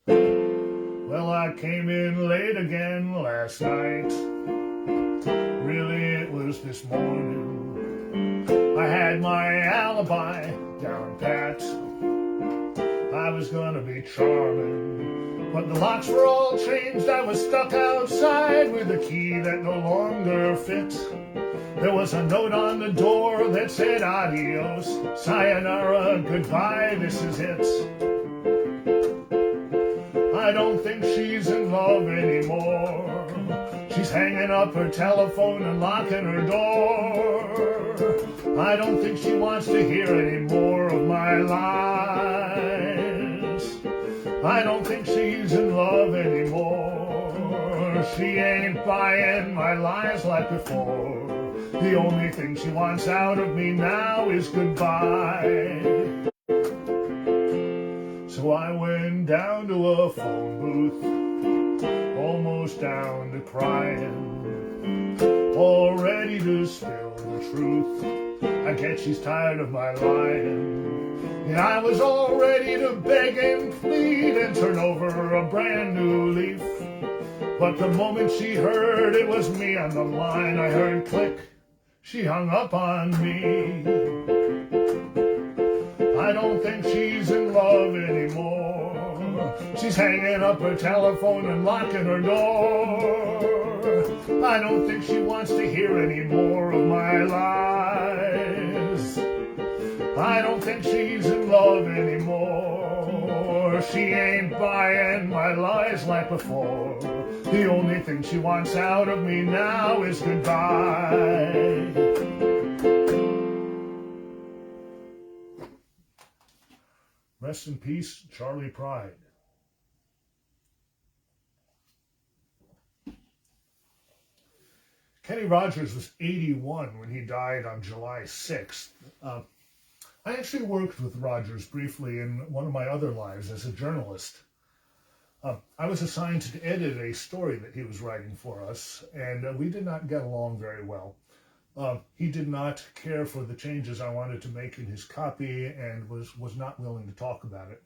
Well, I came in late again last night. Really, it was this morning. I had my alibi down pat. I was gonna be charming, but the locks were all changed. I was stuck outside with a key that no longer fits. There was a note on the door that said adios, sayonara, goodbye, this is it. I don't think she's in love anymore. She's hanging up her telephone and locking her door. I don't think she wants to hear any more of my lies. I don't think she's in love anymore. She ain't buying my lies like before. The only thing she wants out of me now is goodbye. So I went down to a phone booth, almost down to crying, all ready to spill the truth. I guess she's tired of my lying. And I was all ready to beg and plead and turn over a brand new leaf. But the moment she heard it was me on the line, I heard click, she hung up on me. I don't think she's in love anymore. She's hanging up her telephone and locking her door. I don't think she wants to hear any more of my lies. I don't think she's in love anymore. She ain't buying my lies like before. The only thing she wants out of me now is goodbye. Rest in peace, Charlie Pride. Kenny Rogers was 81 when he died on July 6th. I actually worked with Rogers briefly in one of my other lives as a journalist. I was assigned to edit a story that he was writing for us, and we did not get along very well. He did not care for the changes I wanted to make in his copy and was not willing to talk about it.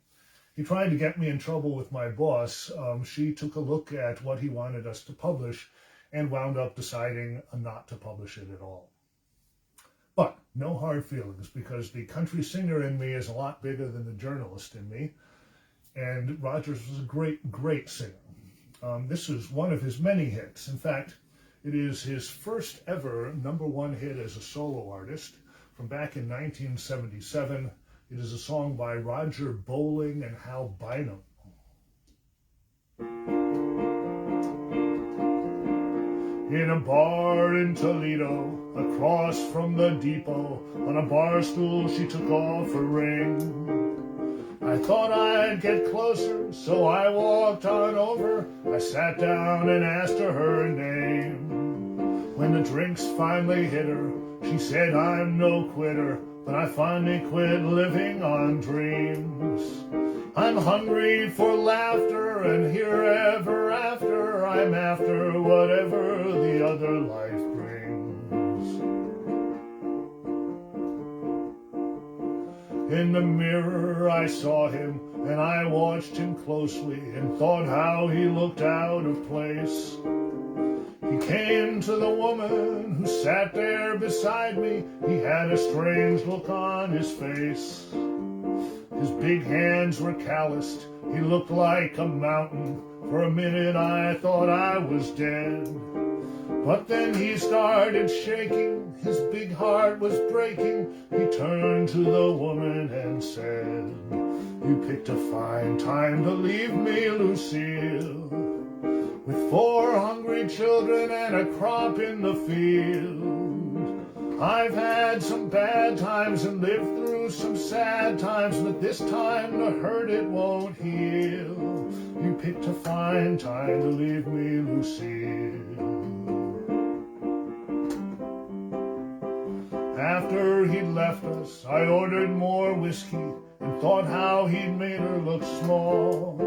He tried to get me in trouble with my boss. She took a look at what he wanted us to publish and wound up deciding not to publish it at all. But no hard feelings, because the country singer in me is a lot bigger than the journalist in me, and Rogers was a great, great singer. This is one of his many hits. In fact, it is his first ever #1 hit as a solo artist from back in 1977. It is a song by Roger Bowling and Hal Bynum. In a bar in Toledo, across from the depot, on a bar stool she took off her ring. I thought I'd get closer, so I walked on over. I sat down and asked her name. When the drinks finally hit her, she said, I'm no quitter, but I finally quit living on dreams. I'm hungry for laughter, and here ever after, I'm after whatever the other life brings. In the mirror I saw him, and I watched him closely, and thought how he looked out of place. He came to the woman who sat there beside me. He had a strange look on his face. His big hands were calloused. He looked like a mountain. For a minute I thought I was dead. But then he started shaking. His big heart was breaking. He turned to the woman and said, You picked a fine time to leave me, Lucille, with 4 hungry children and a crop in the field. I've had some bad times and lived through some sad times, but this time the hurt, it won't heal. You picked a fine time to leave me, Lucille. After he'd left us, I ordered more whiskey and thought how he'd made her look small.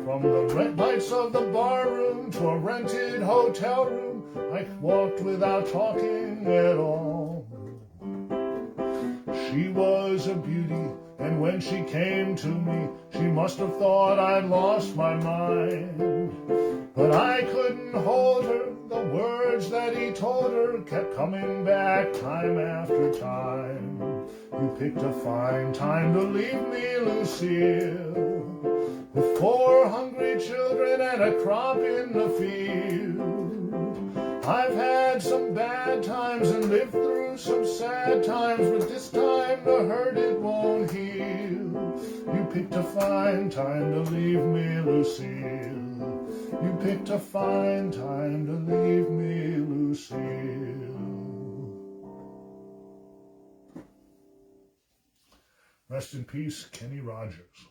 From the red lights of the bar room to a rented hotel room, I walked without talking at all. She was a beauty, and when she came to me, she must have thought I'd lost my mind. But I couldn't hold her. The words that he told her kept coming back time after time. You picked a fine time to leave me, Lucille, with 4 hungry children and a crop in the field. I've had some bad times and lived through some sad times, but this time the hurt, it won't heal. You picked a fine time to leave me, Lucille. You picked a fine time to leave me, Lucille. Rest in peace, Kenny Rogers.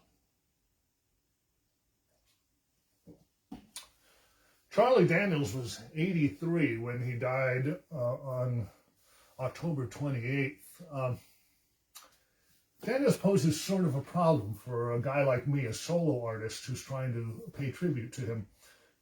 Charlie Daniels was 83 when he died on October 28th. Daniels poses sort of a problem for a guy like me, a solo artist who's trying to pay tribute to him.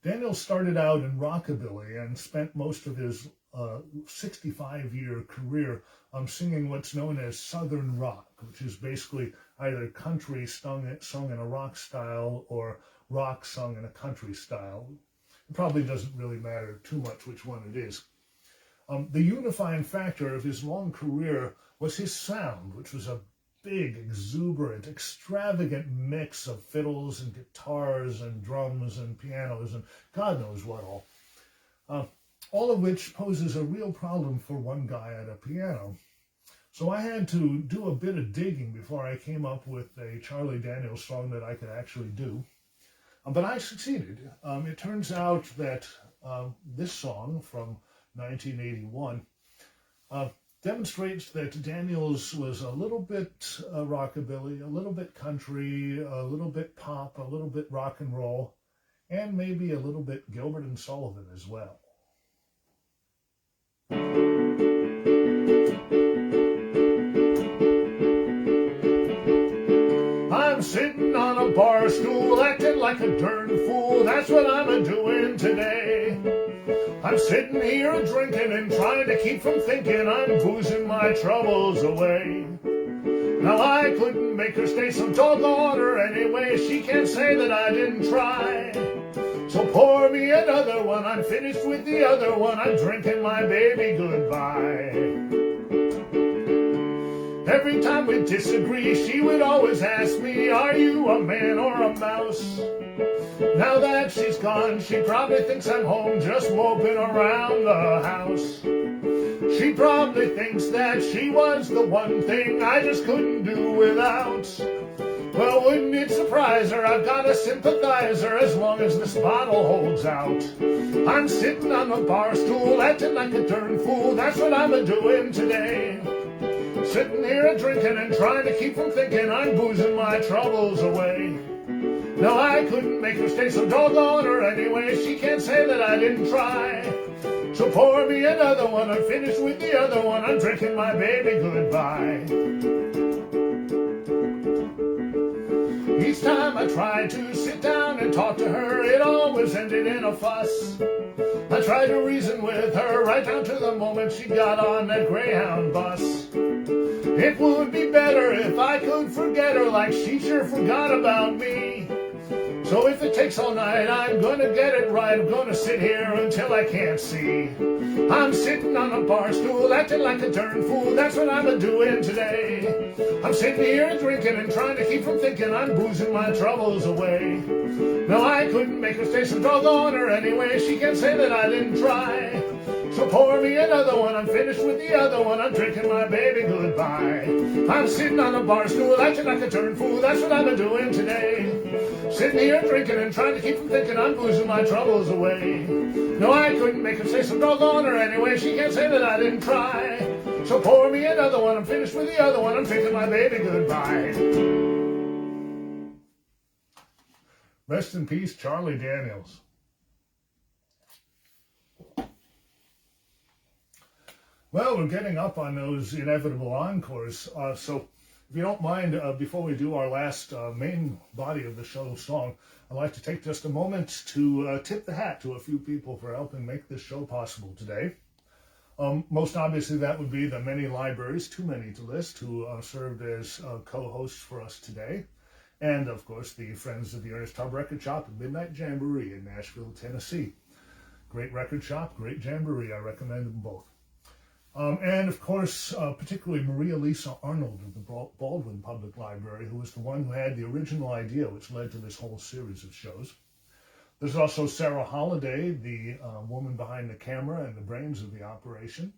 Daniels started out in rockabilly and spent most of his 65-year career singing what's known as Southern rock, which is basically either country sung in a rock style or rock sung in a country style. It probably doesn't really matter too much which one it is. The unifying factor of his long career was his sound, which was a big, exuberant, extravagant mix of fiddles and guitars and drums and pianos and God knows what all of which poses a real problem for one guy at a piano. So I had to do a bit of digging before I came up with a Charlie Daniels song that I could actually do. But I succeeded. It turns out that this song from 1981 demonstrates that Daniels was a little bit rockabilly, a little bit country, a little bit pop, a little bit rock and roll, and maybe a little bit Gilbert and Sullivan as well. a bar stool, acting like a darn fool. That's what I'm a-doing today. I'm sitting here drinking and trying to keep from thinking. I'm boozing my troubles away. Now I couldn't make her stay, some doggone her anyway. She can't say that I didn't try. So pour me another one, I'm finished with the other one. I'm drinking my baby goodbye. Every time we disagree, she would always ask me, are you a man or a mouse? Now that she's gone, she probably thinks I'm home just moping around the house. She probably thinks that she was the one thing I just couldn't do without. Well, wouldn't it surprise her? I've got a sympathizer as long as this bottle holds out. I'm sitting on a bar stool, acting like a darn fool. That's what I'm a-doing today. Sitting here a-drinking and trying to keep from thinking. I'm boozing my troubles away. No, I couldn't make her stay, so doggone her anyway. She can't say that I didn't try. So pour me another one, I'm finished with the other one. I'm drinking my baby goodbye. Each time I tried to sit down and talk to her, it always ended in a fuss. I tried to reason with her right down to the moment she got on that Greyhound bus. It would be better if I could forget her like she sure forgot about me. So if it takes all night, I'm gonna get it right. I'm gonna sit here until I can't see. I'm sitting on a bar stool, acting like a darn fool. That's what I'm a-doing today. I'm sitting here drinking and trying to keep from thinking. I'm boozing my troubles away. No, I couldn't make her stay, so doggone her anyway. She can't say that I didn't try. So pour me another one, I'm finished with the other one. I'm drinking my baby goodbye. I'm sitting on a bar stool, acting like a darn fool. That's what I'm a-doing today. Sitting here drinking and trying to keep from thinking. I'm boozing my troubles away. No, I couldn't make her say, some doggone her anyway. She can't say that I didn't try. So pour me another one, I'm finished with the other one. I'm drinking my baby goodbye. Rest in peace, Charlie Daniels. Well, we're getting up on those inevitable encores, so if you don't mind, before we do our last main body of the show song, I'd like to take just a moment to tip the hat to a few people for helping make this show possible today. Most obviously, that would be the many libraries, too many to list, who served as co-hosts for us today. And, of course, the Friends of the Ernest Tubb Record Shop and Midnight Jamboree in Nashville, Tennessee. Great record shop, great jamboree. I recommend them both. And, of course, particularly Maria Lisa Arnold of the Baldwin Public Library, who was the one who had the original idea, which led to this whole series of shows. There's also Sarah Holliday, the woman behind the camera and the brains of the operation.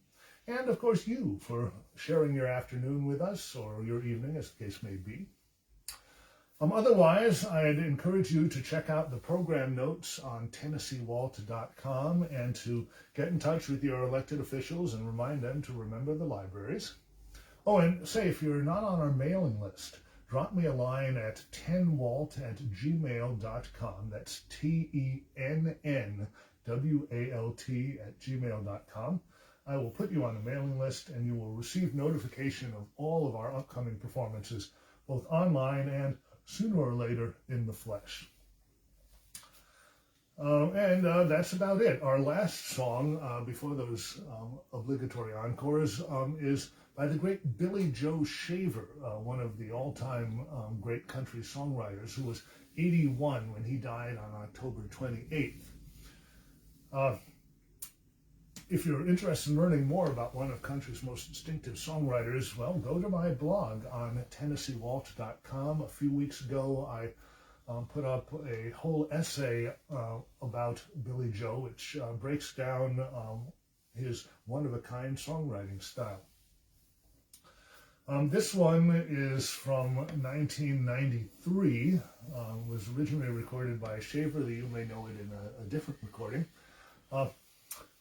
And, of course, you for sharing your afternoon with us, or your evening, as the case may be. Otherwise, I'd encourage you to check out the program notes on TennesseeWalt.com and to get in touch with your elected officials and remind them to remember the libraries. Oh, and say, if you're not on our mailing list, drop me a line at 10walt@gmail.com. That's TENNWALT@gmail.com. I will put you on the mailing list, and you will receive notification of all of our upcoming performances, both online and sooner or later in the flesh. And that's about it. Our last song before those obligatory encores is by the great Billy Joe Shaver, one of the all-time great country songwriters, who was 81 when he died on October 28th. If you're interested in learning more about one of country's most distinctive songwriters, well, go to my blog on TennesseeWalt.com. A few weeks ago, I put up a whole essay about Billy Joe, which breaks down his one-of-a-kind songwriting style. This one is from 1993, was originally recorded by Shaver, though you may know it in a different recording.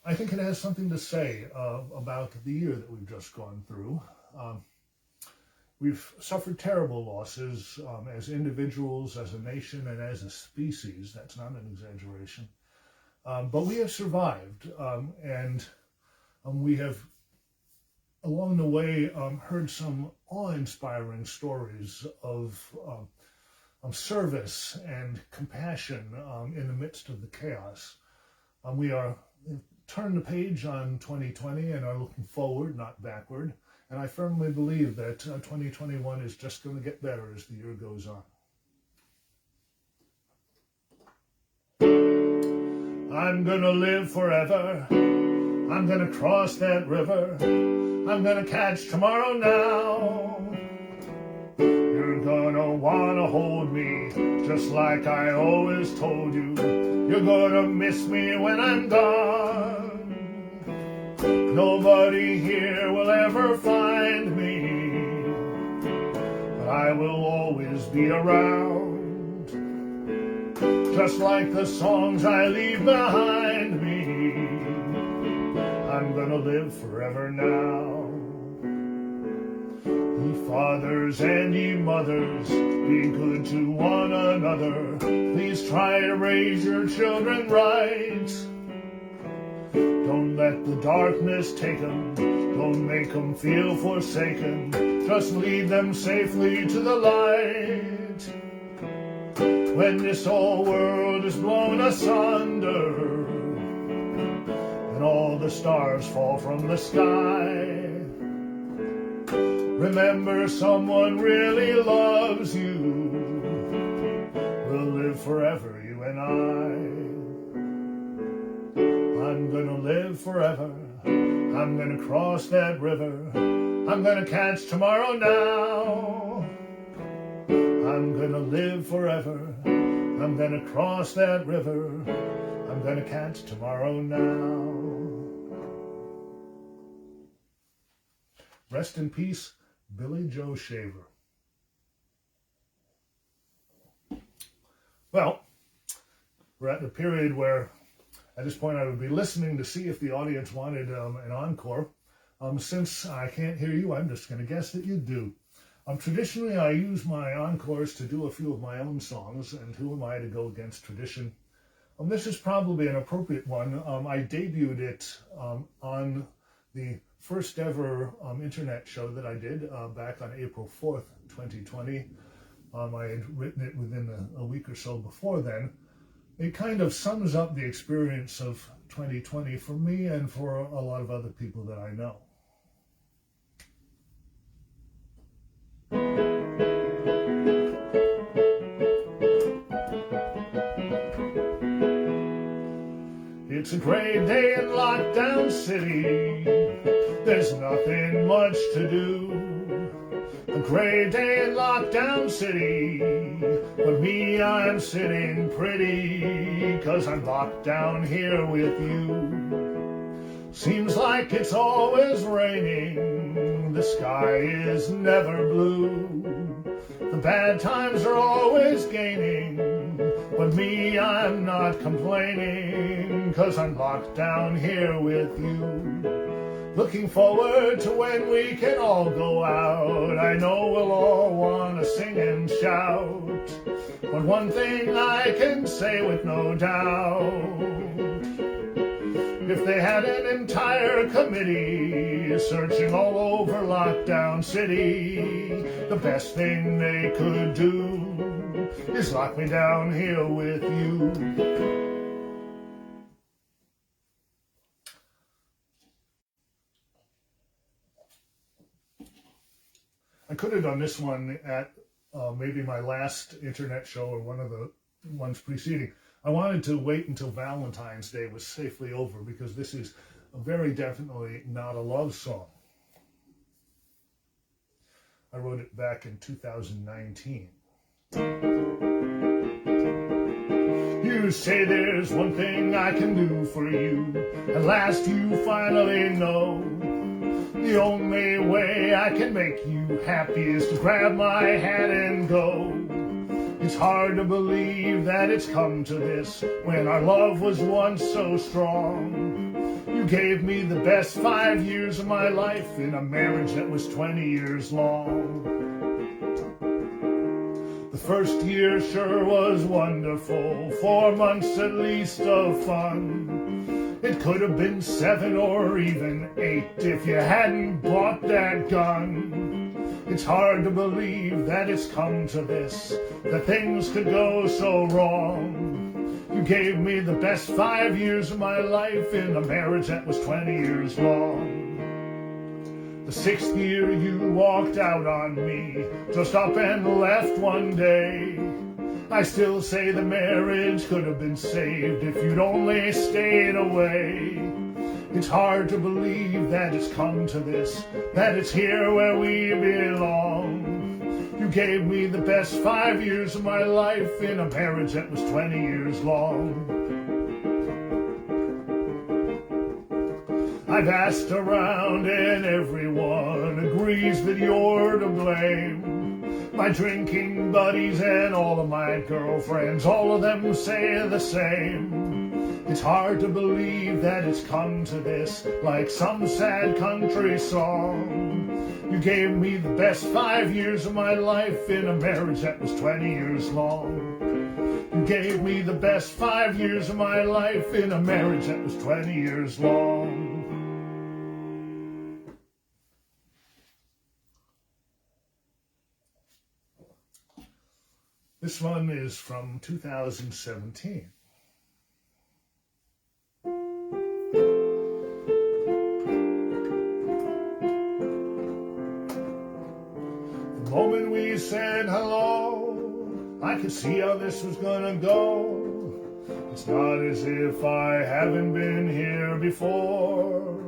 I think it has something to say about the year that we've just gone through. We've suffered terrible losses as individuals, as a nation, and as a species. That's not an exaggeration. But we have survived, and we have, along the way, heard some awe-inspiring stories of service and compassion in the midst of the chaos. We are turned the page on 2020 and are looking forward, not backward. And I firmly believe that 2021 is just going to get better as the year goes on. I'm going to live forever. I'm going to cross that river. I'm going to catch tomorrow now. You're going to want to hold me just like I always told you. You're going to miss me when I'm gone. Nobody here will ever find me, but I will always be around, just like the songs I leave behind me. I'm gonna live forever now. Ye fathers and ye mothers, be good to one another. Please try to raise your children right. Don't let the darkness take them. Don't make them feel forsaken. Just lead them safely to the light. When this whole world is blown asunder and all the stars fall from the sky, remember someone really loves you. We'll live forever, you and I. I'm gonna live forever. I'm gonna cross that river. I'm gonna catch tomorrow now. I'm gonna live forever. I'm gonna cross that river. I'm gonna catch tomorrow now. Rest in peace, Billy Joe Shaver. Well, we're at the period where at this point I would be listening to see if the audience wanted an encore. Since I can't hear you, I'm just going to guess that you do. Traditionally, I use my encores to do a few of my own songs, and who am I to go against tradition? This is probably an appropriate one. I debuted it on the first ever internet show that I did back on April 4th, 2020. I had written it within a week or so before then. It kind of sums up the experience of 2020 for me and for a lot of other people that I know. It's a great day in Lockdown City. There's nothing much to do. A great day in Lockdown City. But me, I'm sitting pretty, 'cause I'm locked down here with you. Seems like it's always raining. The sky is never blue. The bad times are always gaining. But me, I'm not complaining, 'cause I'm locked down here with you. Looking forward to when we can all go out. I know we'll all want to sing and shout. But one thing I can say with no doubt, if they had an entire committee searching all over Lockdown City, the best thing they could do is lock me down here with you. I could have done this one at maybe my last internet show or one of the ones preceding. I wanted to wait until Valentine's Day was safely over, because this is very definitely not a love song. I wrote it back in 2019. You say there's one thing I can do for you. At last you finally know. The only way I can make you happy is to grab my hand and go. It's hard to believe that it's come to this, when our love was once so strong. You gave me the best 5 years of my life in a marriage that was 20 years long. The first year sure was wonderful, 4 months at least of fun. It could have been 7 or even 8 if you hadn't bought that gun. It's hard to believe that it's come to this, that things could go so wrong. You gave me the best 5 years of my life in a marriage that was 20 years long. The 6th year you walked out on me, just up and left one day. I still say the marriage could have been saved if you'd only stayed away. It's hard to believe that it's come to this, that it's here where we belong. You gave me the best 5 years of my life in a marriage that was 20 years long. I've asked around and everyone agrees that you're to blame. My drinking buddies and all of my girlfriends, all of them say the same. It's hard to believe that it's come to this, like some sad country song. You gave me the best 5 years of my life in a marriage that was 20 years long. You gave me the best 5 years of my life in a marriage that was 20 years long. This one is from 2017. The moment we said hello, I could see how this was gonna go. It's not as if I haven't been here before.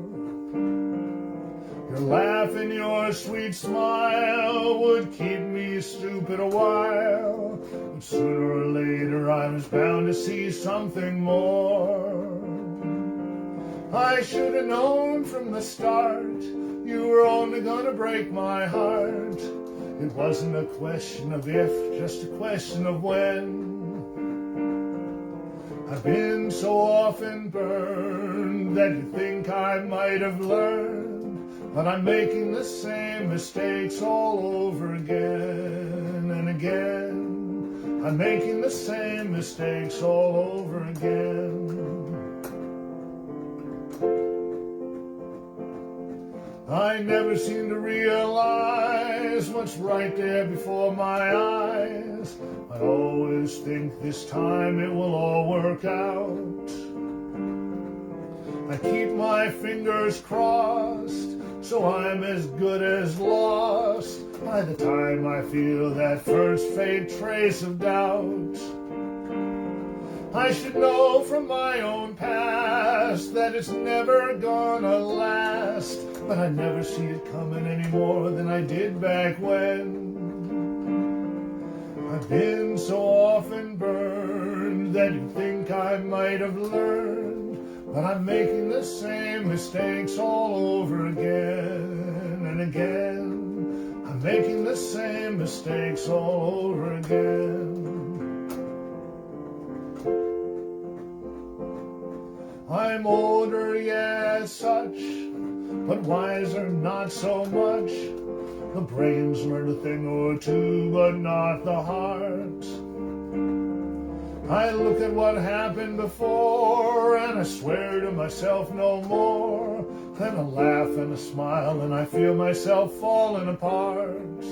Your laugh and your sweet smile would keep me stupid a while, but sooner or later I was bound to see something more. I should have known from the start you were only gonna break my heart. It wasn't a question of if, just a question of when. I've been so often burned that you think I might have learned, but I'm making the same mistakes all over again and again. I'm making the same mistakes all over again. I never seem to realize what's right there before my eyes. I always think this time it will all work out. I keep my fingers crossed, so I'm as good as lost by the time I feel that first faint trace of doubt. I should know from my own past that it's never gonna last, but I never see it coming any more than I did back when. I've been so often burned that you think I might have learned, but I'm making the same mistakes all over again and again. I'm making the same mistakes all over again. I'm older, yes, such, but wiser not so much. The brain's learned a thing or two, but not the heart. I look at what happened before, and I swear to myself no more. Then a laugh and a smile, and I feel myself falling apart.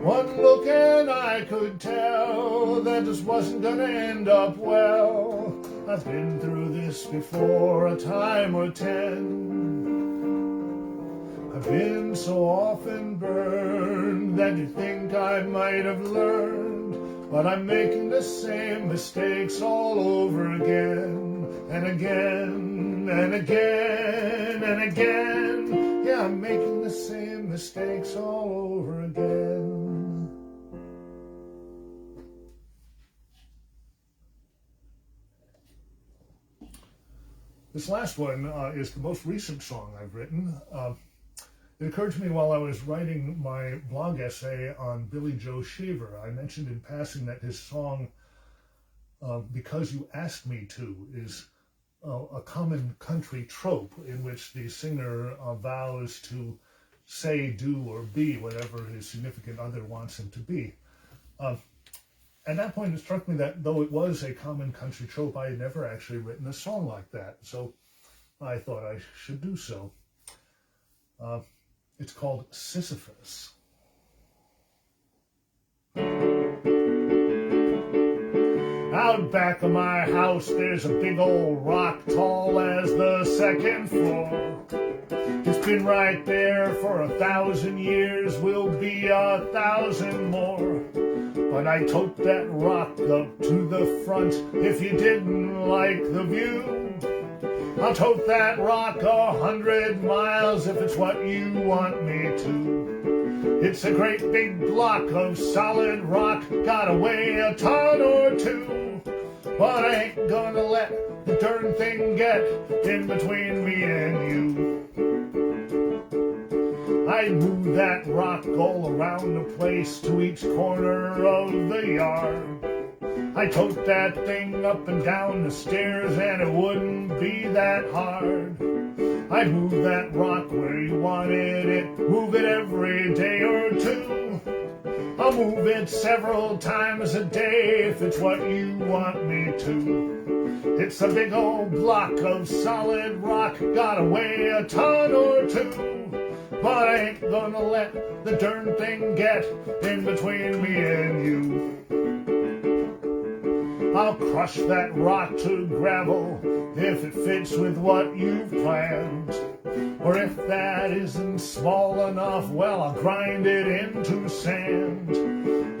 One look and I could tell that this wasn't gonna end up well. I've been through this before, a time or 10. I've been so often burned that you think I might have learned, but I'm making the same mistakes all over again and again and again and again. Yeah, I'm making the same mistakes all over again. This last one is the most recent song I've written. It occurred to me while I was writing my blog essay on Billy Joe Shaver. I mentioned in passing that his song, Because You Asked Me To, is a common country trope in which the singer vows to say, do, or be whatever his significant other wants him to be. At that point, it struck me that though it was a common country trope, I had never actually written a song like that. So I thought I should do so. It's called Sisyphus. Out back of my house, there's a big old rock tall as the second floor. It's been right there for 1,000 years, will be 1,000 more. But I tote that rock up to the front if you didn't like the view. I'll tote that rock 100 miles if it's what you want me to. It's a great big block of solid rock, gotta weigh a ton or two. But I ain't gonna let the darn thing get in between me and you. I'd move that rock all around the place to each corner of the yard. I tote that thing up and down the stairs and it wouldn't be that hard. I'd move that rock where you wanted it, move it every day or two. I'll move it several times a day if it's what you want me to. It's a big old block of solid rock, gotta weigh a ton or two. But I ain't gonna let the darn thing get in between me and you. I'll crush that rock to gravel if it fits with what you've planned. Or if that isn't small enough, well, I'll grind it into sand.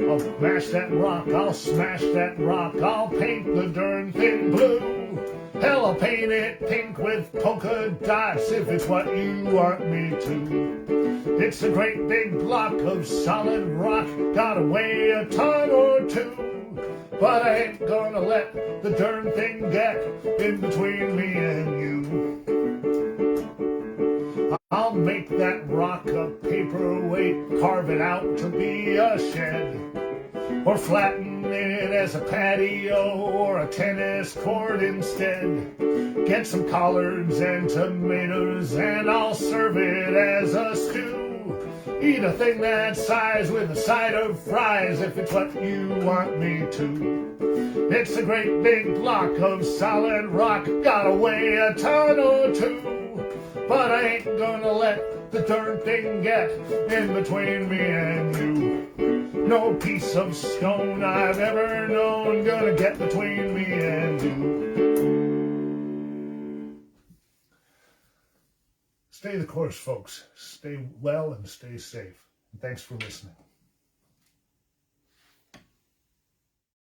I'll mash that rock, I'll smash that rock, I'll paint the darn thing blue. Hell, I'll paint it pink with polka dots if it's what you want me to. It's a great big block of solid rock, gotta weigh a ton or two. But I ain't gonna let the darn thing get in between me and you. I'll make that rock a paperweight, carve it out to be a shed, or flatten it as a patio or a tennis court instead. Get some collards and tomatoes and I'll serve it as a stew. Eat a thing that size with a side of fries if it's what you want me to. It's a great big block of solid rock, gotta weigh a ton or two. But I ain't gonna let the darn thing get in between me and you. No piece of stone I've ever known gonna get between me and you. Stay the course, folks. Stay well and stay safe. And thanks for listening.